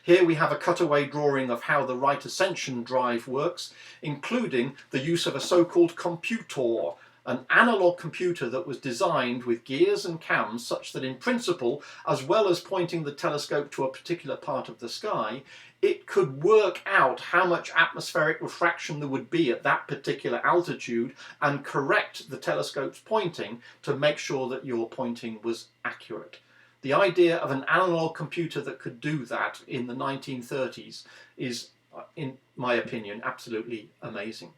Here we have a cutaway drawing of how the right ascension drive works, including the use of a so-called computor, an analog computer that was designed with gears and cams such that in principle, as well as pointing the telescope to a particular part of the sky, it could work out how much atmospheric refraction there would be at that particular altitude and correct the telescope's pointing to make sure that your pointing was accurate. The idea of an analog computer that could do that in the 1930s is, in my opinion, absolutely amazing.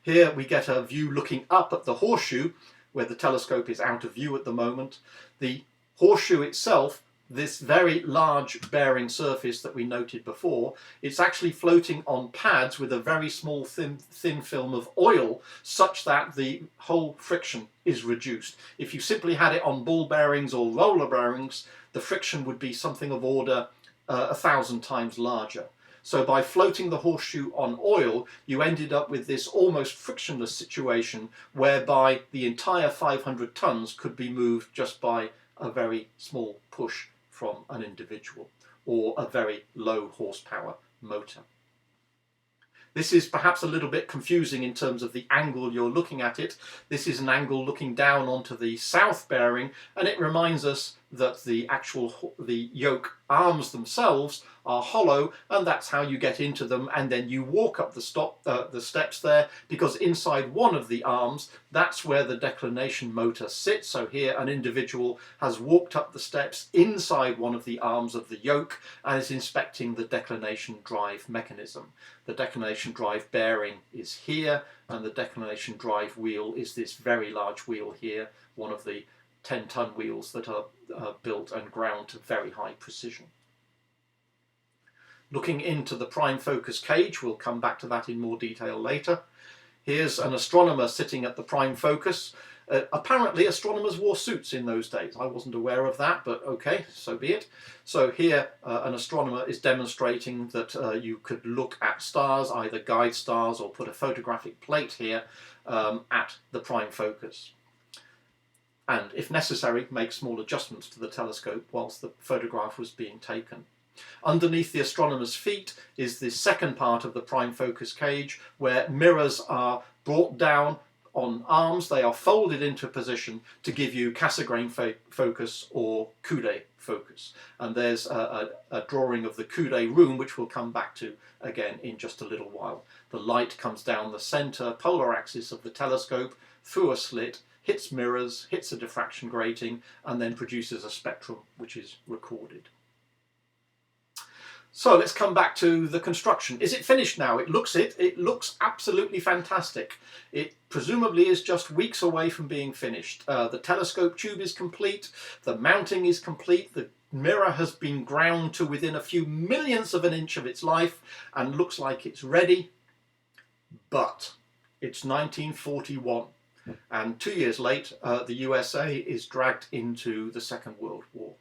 Here we get a view looking up at the horseshoe, where the telescope is out of view at the moment. The horseshoe itself this very large bearing surface that we noted before, it's actually floating on pads with a very small thin film of oil, such that the whole friction is reduced. If you simply had it on ball bearings or roller bearings, the friction would be something of order 1,000 times larger. So by floating the horseshoe on oil, you ended up with this almost frictionless situation whereby the entire 500 tons could be moved just by a very small push from an individual, or a very low horsepower motor. This is perhaps a little bit confusing in terms of the angle you're looking at it. This is an angle looking down onto the south bearing, and it reminds us that the yoke arms themselves are hollow, and that's how you get into them, and then you walk up the steps there, because inside one of the arms, that's where the declination motor sits. So here an individual has walked up the steps inside one of the arms of the yoke and is inspecting the declination drive mechanism. The declination drive bearing is here, and the declination drive wheel is this very large wheel here, one of the 10-ton wheels that are built and ground to very high precision. Looking into the prime focus cage, we'll come back to that in more detail later. Here's an astronomer sitting at the prime focus. Apparently astronomers wore suits in those days. I wasn't aware of that, but okay, so be it. So here an astronomer is demonstrating that you could look at stars, either guide stars or put a photographic plate here at the prime focus. And if necessary, make small adjustments to the telescope whilst the photograph was being taken. Underneath the astronomer's feet is the second part of the prime focus cage, where mirrors are brought down on arms. They are folded into position to give you Cassegrain Focus or Coudé Focus. And there's a drawing of the Coudé Room, which we'll come back to again in just a little while. The light comes down the centre polar axis of the telescope through a slit, hits mirrors, hits a diffraction grating, and then produces a spectrum which is recorded. So let's come back to the construction. Is it finished now? It looks absolutely fantastic. It presumably is just weeks away from being finished. The telescope tube is complete, the mounting is complete, the mirror has been ground to within a few millionths of an inch of its life and looks like it's ready. But it's 1941, and 2 years late the USA is dragged into the Second World War.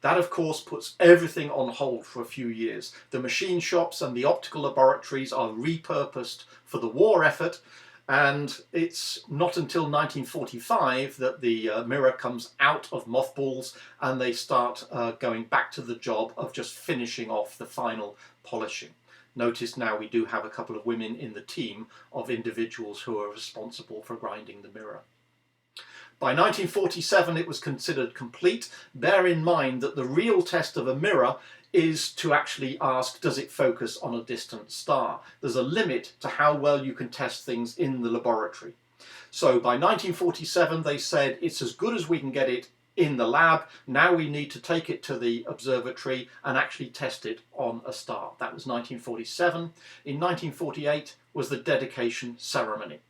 That, of course, puts everything on hold for a few years. The machine shops and the optical laboratories are repurposed for the war effort, and it's not until 1945 that the mirror comes out of mothballs and they start going back to the job of just finishing off the final polishing. Notice now we do have a couple of women in the team of individuals who are responsible for grinding the mirror. By 1947 it was considered complete. Bear in mind that the real test of a mirror is to actually ask, does it focus on a distant star? There's a limit to how well you can test things in the laboratory. So by 1947 they said it's as good as we can get it in the lab. Now we need to take it to the observatory and actually test it on a star. That was 1947. In 1948 was the dedication ceremony.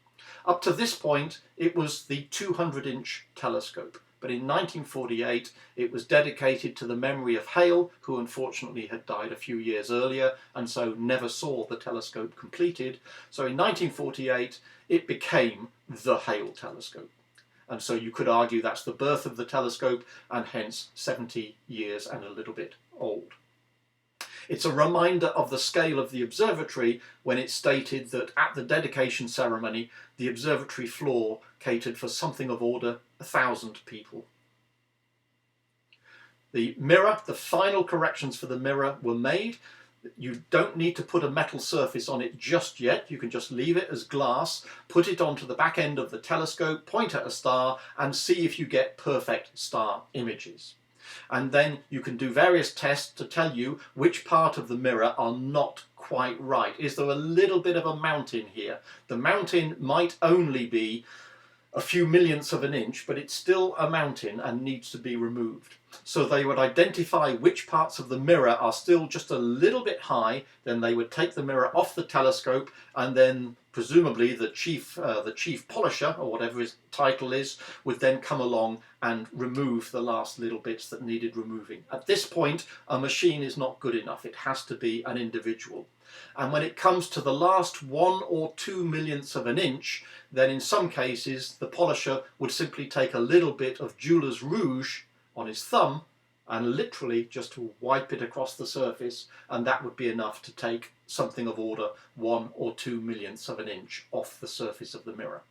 Up to this point, it was the 200-inch telescope, but in 1948 it was dedicated to the memory of Hale, who unfortunately had died a few years earlier and so never saw the telescope completed. So in 1948 it became the Hale telescope. And so you could argue that's the birth of the telescope, and hence 70 years and a little bit old. It's a reminder of the scale of the observatory when it's stated that at the dedication ceremony, the observatory floor catered for something of order 1,000 people. The mirror, the final corrections for the mirror were made. You don't need to put a metal surface on it just yet. You can just leave it as glass, put it onto the back end of the telescope, point at a star, and see if you get perfect star images. And then you can do various tests to tell you which part of the mirror are not quite right. Is there a little bit of a mountain here? The mountain might only be a few millionths of an inch, but it's still a mountain and needs to be removed. So they would identify which parts of the mirror are still just a little bit high, then they would take the mirror off the telescope and then presumably the chief polisher, or whatever his title is, would then come along and remove the last little bits that needed removing. At this point, a machine is not good enough. It has to be an individual. And when it comes to the last 1 or 2 millionths of an inch, then in some cases the polisher would simply take a little bit of jeweler's rouge on his thumb and literally just to wipe it across the surface, and that would be enough to take something of order 1 or 2 millionths of an inch off the surface of the mirror.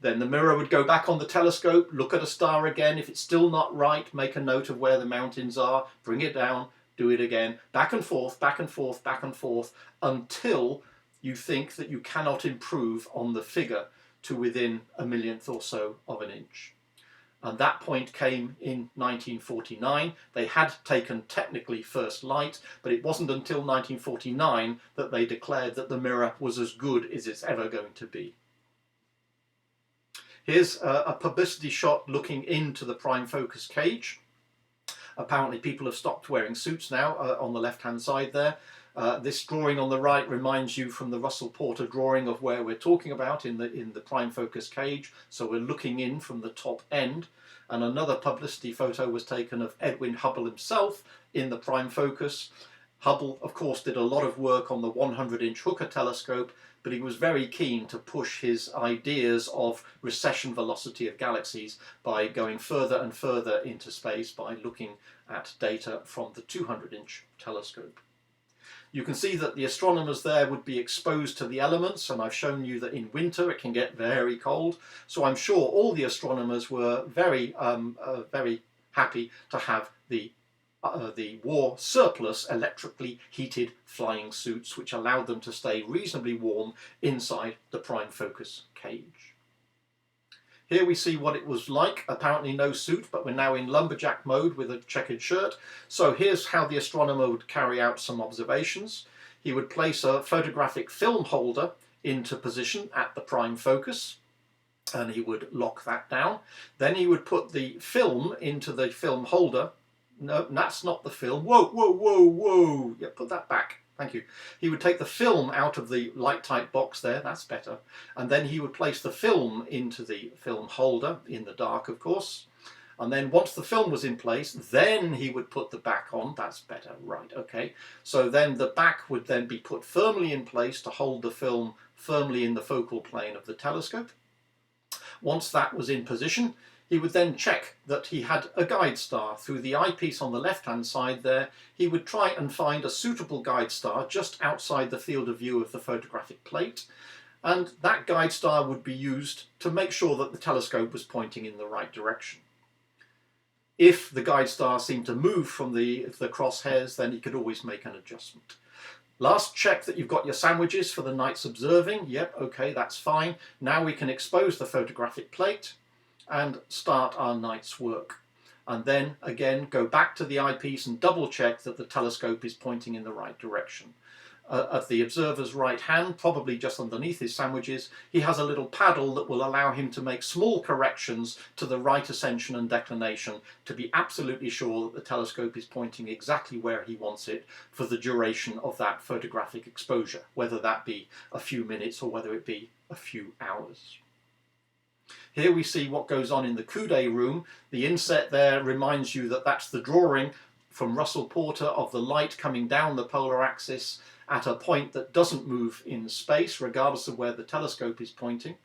Then the mirror would go back on the telescope, look at a star again. If it's still not right, make a note of where the mountains are, bring it down, do it again, back and forth, back and forth, back and forth, until you think that you cannot improve on the figure to within a millionth or so of an inch. And that point came in 1949. They had taken technically first light, but it wasn't until 1949 that they declared that the mirror was as good as it's ever going to be. Here's a publicity shot looking into the prime focus cage. Apparently people have stopped wearing suits now on the left-hand side there. This drawing on the right reminds you from the Russell Porter drawing of where we're talking about in the prime focus cage. So we're looking in from the top end. And another publicity photo was taken of Edwin Hubble himself in the prime focus. Hubble, of course, did a lot of work on the 100-inch Hooker telescope, but he was very keen to push his ideas of recession velocity of galaxies by going further and further into space by looking at data from the 200-inch telescope. You can see that the astronomers there would be exposed to the elements, and I've shown you that in winter it can get very cold. So I'm sure all the astronomers were very happy to have the war surplus electrically heated flying suits, which allowed them to stay reasonably warm inside the prime focus cage. Here we see what it was like. Apparently no suit, but we're now in lumberjack mode with a checkered shirt. So here's how the astronomer would carry out some observations. He would place a photographic film holder into position at the prime focus, and he would lock that down. Then he would put the film into the film holder. No, that's not the film. Whoa, whoa, whoa, whoa. Yeah, put that back. Thank you. He would take the film out of the light-tight box there, that's better, and then he would place the film into the film holder, in the dark of course, and then once the film was in place, then he would put the back on, that's better, right, okay. So then the back would then be put firmly in place to hold the film firmly in the focal plane of the telescope. Once that was in position, he would then check that he had a guide star. Through the eyepiece on the left-hand side there, he would try and find a suitable guide star just outside the field of view of the photographic plate, and that guide star would be used to make sure that the telescope was pointing in the right direction. If the guide star seemed to move from the crosshairs, then he could always make an adjustment. Last, check that you've got your sandwiches for the night's observing. Yep, okay, that's fine. Now we can expose the photographic plate and start our night's work. And then again go back to the eyepiece and double check that the telescope is pointing in the right direction. At the observer's right hand, probably just underneath his sandwiches, he has a little paddle that will allow him to make small corrections to the right ascension and declination to be absolutely sure that the telescope is pointing exactly where he wants it for the duration of that photographic exposure, whether that be a few minutes or whether it be a few hours. Here we see what goes on in the Coudé Room. The inset there reminds you that that's the drawing from Russell Porter of the light coming down the polar axis at a point that doesn't move in space, regardless of where the telescope is pointing.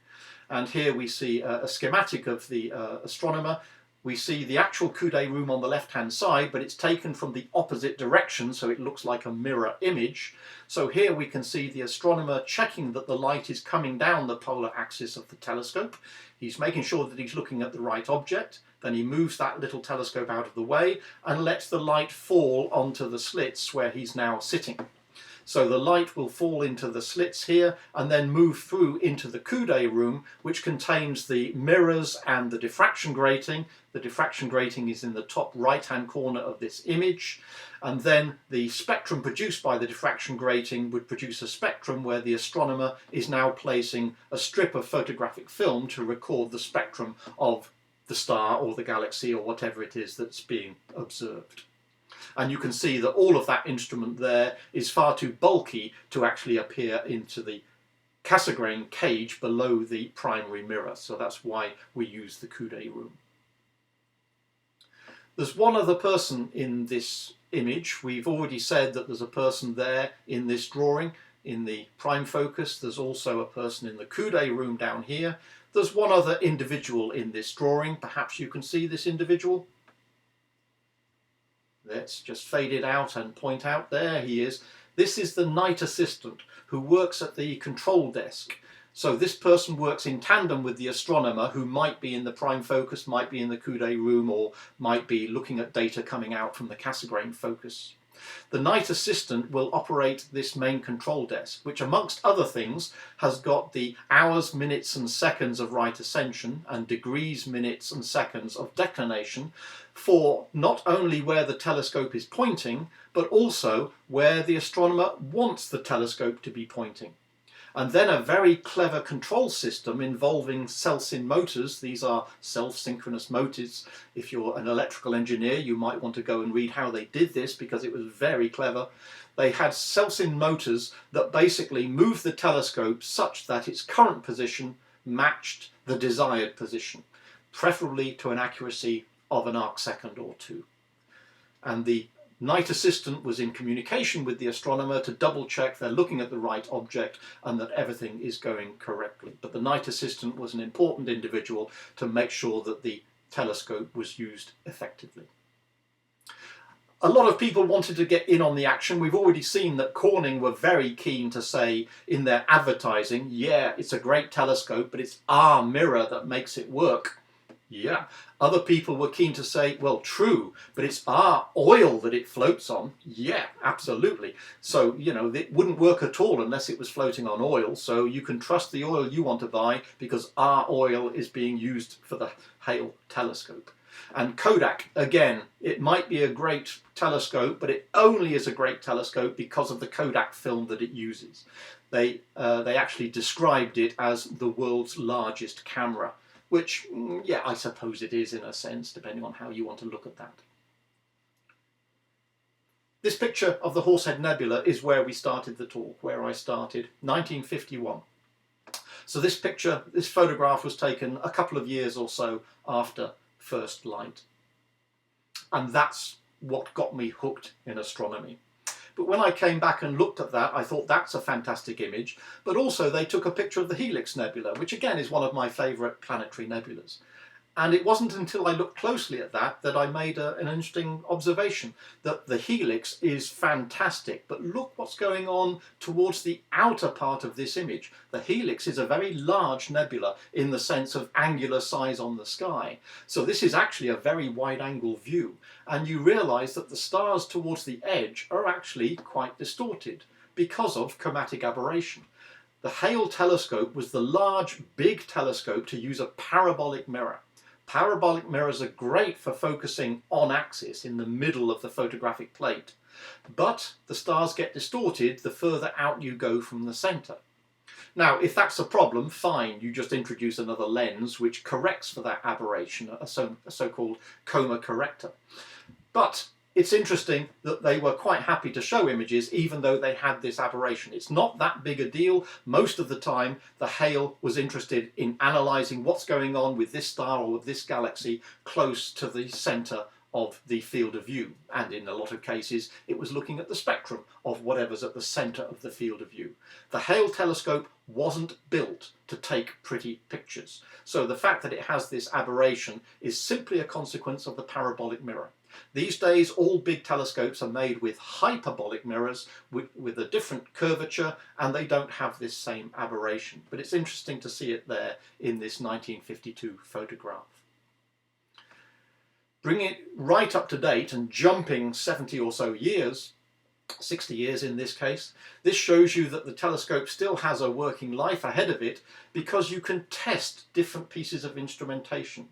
And here we see a schematic of the astronomer. We see the actual Coudé Room on the left-hand side, but it's taken from the opposite direction, so it looks like a mirror image. So here we can see the astronomer checking that the light is coming down the polar axis of the telescope. He's making sure that he's looking at the right object. Then he moves that little telescope out of the way and lets the light fall onto the slits where he's now sitting. So the light will fall into the slits here and then move through into the Coudé Room, which contains the mirrors and the diffraction grating. The diffraction grating is in the top right-hand corner of this image. And then the spectrum produced by the diffraction grating would produce a spectrum where the astronomer is now placing a strip of photographic film to record the spectrum of the star or the galaxy or whatever it is that's being observed. And you can see that all of that instrument there is far too bulky to actually appear into the Cassegrain cage below the primary mirror. So that's why we use the Coudé Room. There's one other person in this image. We've already said that there's a person there in this drawing in the prime focus. There's also a person in the Coudé Room down here. There's one other individual in this drawing. Perhaps you can see this individual. Let's just fade it out and point out. There he is. This is the night assistant who works at the control desk. So this person works in tandem with the astronomer, who might be in the prime focus, might be in the Coudé Room, or might be looking at data coming out from the Cassegrain Focus. The night assistant will operate this main control desk, which amongst other things has got the hours, minutes and seconds of right ascension and degrees, minutes and seconds of declination for not only where the telescope is pointing, but also where the astronomer wants the telescope to be pointing. And then a very clever control system involving cell-syn motors. These are self-synchronous motors. If you're an electrical engineer, you might want to go and read how they did this, because it was very clever. They had cell-syn motors that basically moved the telescope such that its current position matched the desired position, preferably to an accuracy of an arcsecond or two. And the night assistant was in communication with the astronomer to double check they're looking at the right object and that everything is going correctly. But the night assistant was an important individual to make sure that the telescope was used effectively. A lot of people wanted to get in on the action. We've already seen that Corning were very keen to say in their advertising, yeah, it's a great telescope, but it's our mirror that makes it work. Yeah. Other people were keen to say, well, true, but it's our oil that it floats on. Yeah, absolutely. So, you know, it wouldn't work at all unless it was floating on oil. So you can trust the oil you want to buy, because our oil is being used for the Hale telescope. And Kodak, again, it might be a great telescope, but it only is a great telescope because of the Kodak film that it uses. They actually described it as the world's largest camera, which, yeah, I suppose it is in a sense, depending on how you want to look at that. This picture of the Horsehead Nebula is where we started the talk, where I started, 1951. So this picture, this photograph was taken a couple of years or so after first light. And that's what got me hooked in astronomy. But when I came back and looked at that, I thought that's a fantastic image. But also they took a picture of the Helix Nebula, which again is one of my favourite planetary nebulas. And it wasn't until I looked closely at that that I made an interesting observation, that the helix is fantastic, but look what's going on towards the outer part of this image. The helix is a very large nebula in the sense of angular size on the sky. So this is actually a very wide-angle view, and you realise that the stars towards the edge are actually quite distorted because of chromatic aberration. The Hale telescope was the large, big telescope to use a parabolic mirror. Parabolic mirrors are great for focusing on axis in the middle of the photographic plate, but the stars get distorted the further out you go from the centre. Now, if that's a problem, fine, you just introduce another lens which corrects for that aberration, a so-called coma corrector. But it's interesting that they were quite happy to show images even though they had this aberration. It's not that big a deal. Most of the time the Hale was interested in analysing what's going on with this star or with this galaxy close to the centre of the field of view, and in a lot of cases it was looking at the spectrum of whatever's at the centre of the field of view. The Hale telescope wasn't built to take pretty pictures, so the fact that it has this aberration is simply a consequence of the parabolic mirror. These days all big telescopes are made with hyperbolic mirrors with a different curvature, and they don't have this same aberration, but it's interesting to see it there in this 1952 photograph. Bring it right up to date and jumping 70 or so years, 60 years in this case, this shows you that the telescope still has a working life ahead of it because you can test different pieces of instrumentation.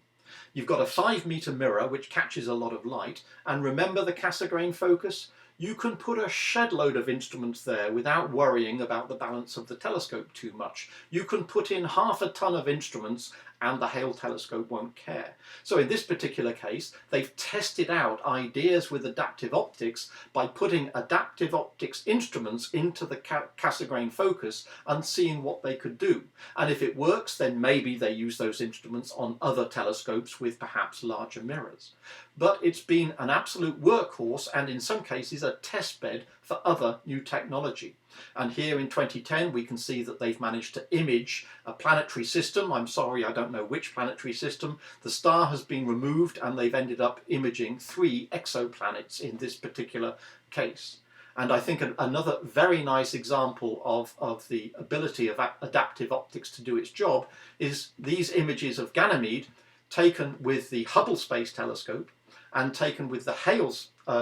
You've got a 5-metre mirror which catches a lot of light, and remember the Cassegrain Focus? You can put a shed load of instruments there without worrying about the balance of the telescope too much. You can put in half a ton of instruments and the Hale telescope won't care. So in this particular case, they've tested out ideas with adaptive optics by putting adaptive optics instruments into the Cassegrain Focus and seeing what they could do. And if it works, then maybe they use those instruments on other telescopes with perhaps larger mirrors. But it's been an absolute workhorse and in some cases a test bed for other new technology. And here in 2010 we can see that they've managed to image a planetary system. I'm sorry, I don't know which planetary system. The star has been removed and they've ended up imaging 3 exoplanets in this particular case. And I think another very nice example of the ability of adaptive optics to do its job is these images of Ganymede taken with the Hubble Space Telescope and taken with the Hale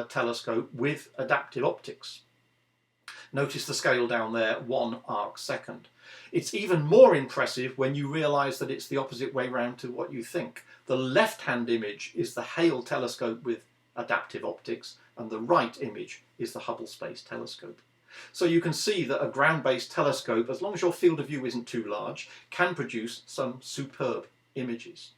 telescope with adaptive optics. Notice the scale down there, 1 arc-second. It's even more impressive when you realise that it's the opposite way round to what you think. The left-hand image is the Hale telescope with adaptive optics, and the right image is the Hubble Space Telescope. So you can see that a ground-based telescope, as long as your field of view isn't too large, can produce some superb images.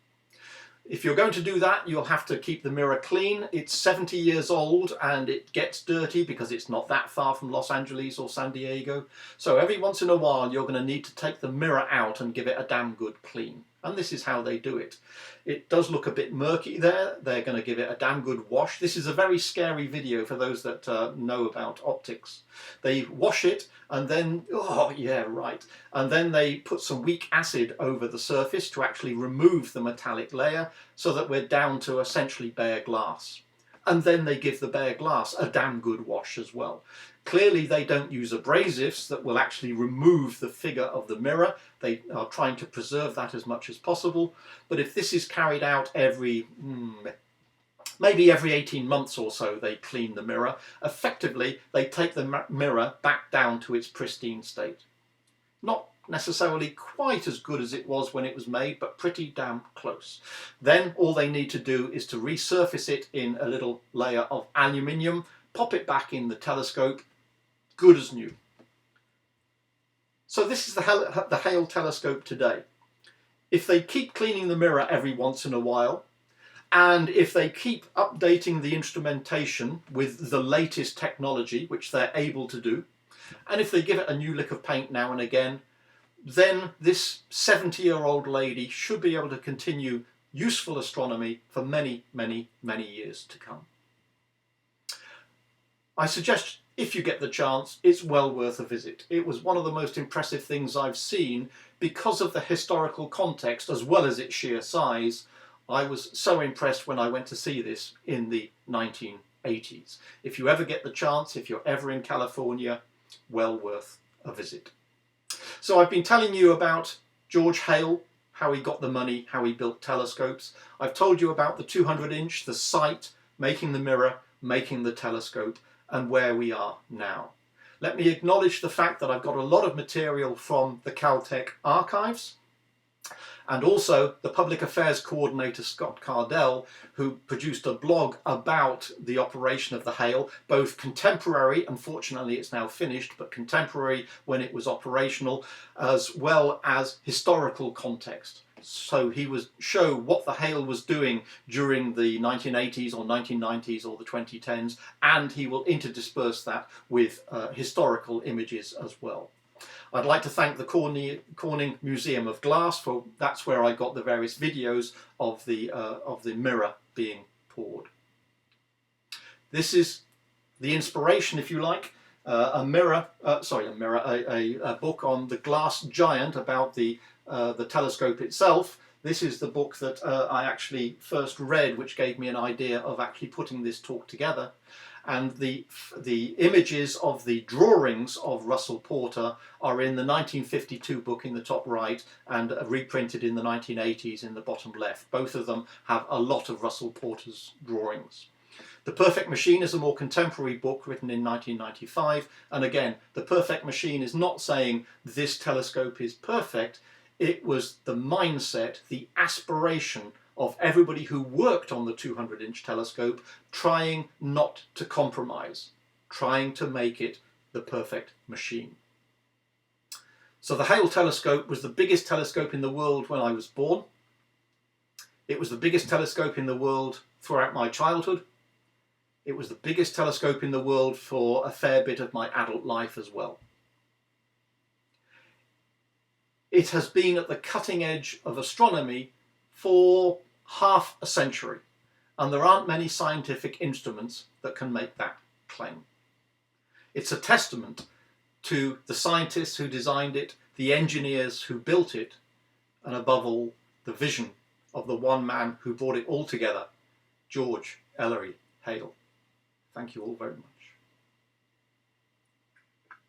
If you're going to do that, you'll have to keep the mirror clean. It's 70 years old and it gets dirty because it's not that far from Los Angeles or San Diego. So every once in a while you're going to need to take the mirror out and give it a damn good clean. And this is how they do it. It does look a bit murky there. They're going to give it a damn good wash. This is a very scary video for those that know about optics. They wash it and then, oh yeah, right. And then they put some weak acid over the surface to actually remove the metallic layer so that we're down to essentially bare glass. And then they give the bare glass a damn good wash as well. Clearly they don't use abrasives that will actually remove the figure of the mirror. They are trying to preserve that as much as possible. But if this is carried out maybe every 18 months or so, they clean the mirror. Effectively, they take the mirror back down to its pristine state. Not necessarily quite as good as it was when it was made, but pretty damn close. Then all they need to do is to resurface it in a little layer of aluminium, pop it back in the telescope, good as new. So this is the Hale telescope today. If they keep cleaning the mirror every once in a while, and if they keep updating the instrumentation with the latest technology, which they're able to do, and if they give it a new lick of paint now and again, then this 70-year-old lady should be able to continue useful astronomy for many, many, many years to come. I suggest, if you get the chance, it's well worth a visit. It was one of the most impressive things I've seen because of the historical context as well as its sheer size. I was so impressed when I went to see this in the 1980s. If you ever get the chance, if you're ever in California, well worth a visit. So I've been telling you about George Hale, how he got the money, how he built telescopes. I've told you about the 200-inch, the sight, making the mirror, making the telescope, and where we are now. Let me acknowledge the fact that I've got a lot of material from the Caltech archives, and also the Public Affairs Coordinator Scott Cardell, who produced a blog about the operation of the Hale, both contemporary, unfortunately it's now finished, but contemporary when it was operational, as well as historical context. So he would show what the Hale was doing during the 1980s or 1990s or the 2010s, and he will interdisperse that with historical images as well. I'd like to thank the Corning Museum of Glass, for that's where I got the various videos of the mirror being poured. This is the inspiration, if you like, a book on the glass giant about the telescope itself. This is the book that I actually first read, which gave me an idea of actually putting this talk together. And the images of the drawings of Russell Porter are in the 1952 book in the top right and reprinted in the 1980s in the bottom left. Both of them have a lot of Russell Porter's drawings. The Perfect Machine is a more contemporary book written in 1995, and again, The Perfect Machine is not saying this telescope is perfect. It was the mindset, the aspiration of everybody who worked on the 200-inch telescope, trying not to compromise, trying to make it the perfect machine. So the Hale telescope was the biggest telescope in the world when I was born. It was the biggest telescope in the world throughout my childhood. It was the biggest telescope in the world for a fair bit of my adult life as well. It has been at the cutting edge of astronomy for half a century, and there aren't many scientific instruments that can make that claim. It's a testament to the scientists who designed it, the engineers who built it, and above all, the vision of the one man who brought it all together, George Ellery Hale. Thank you all very much.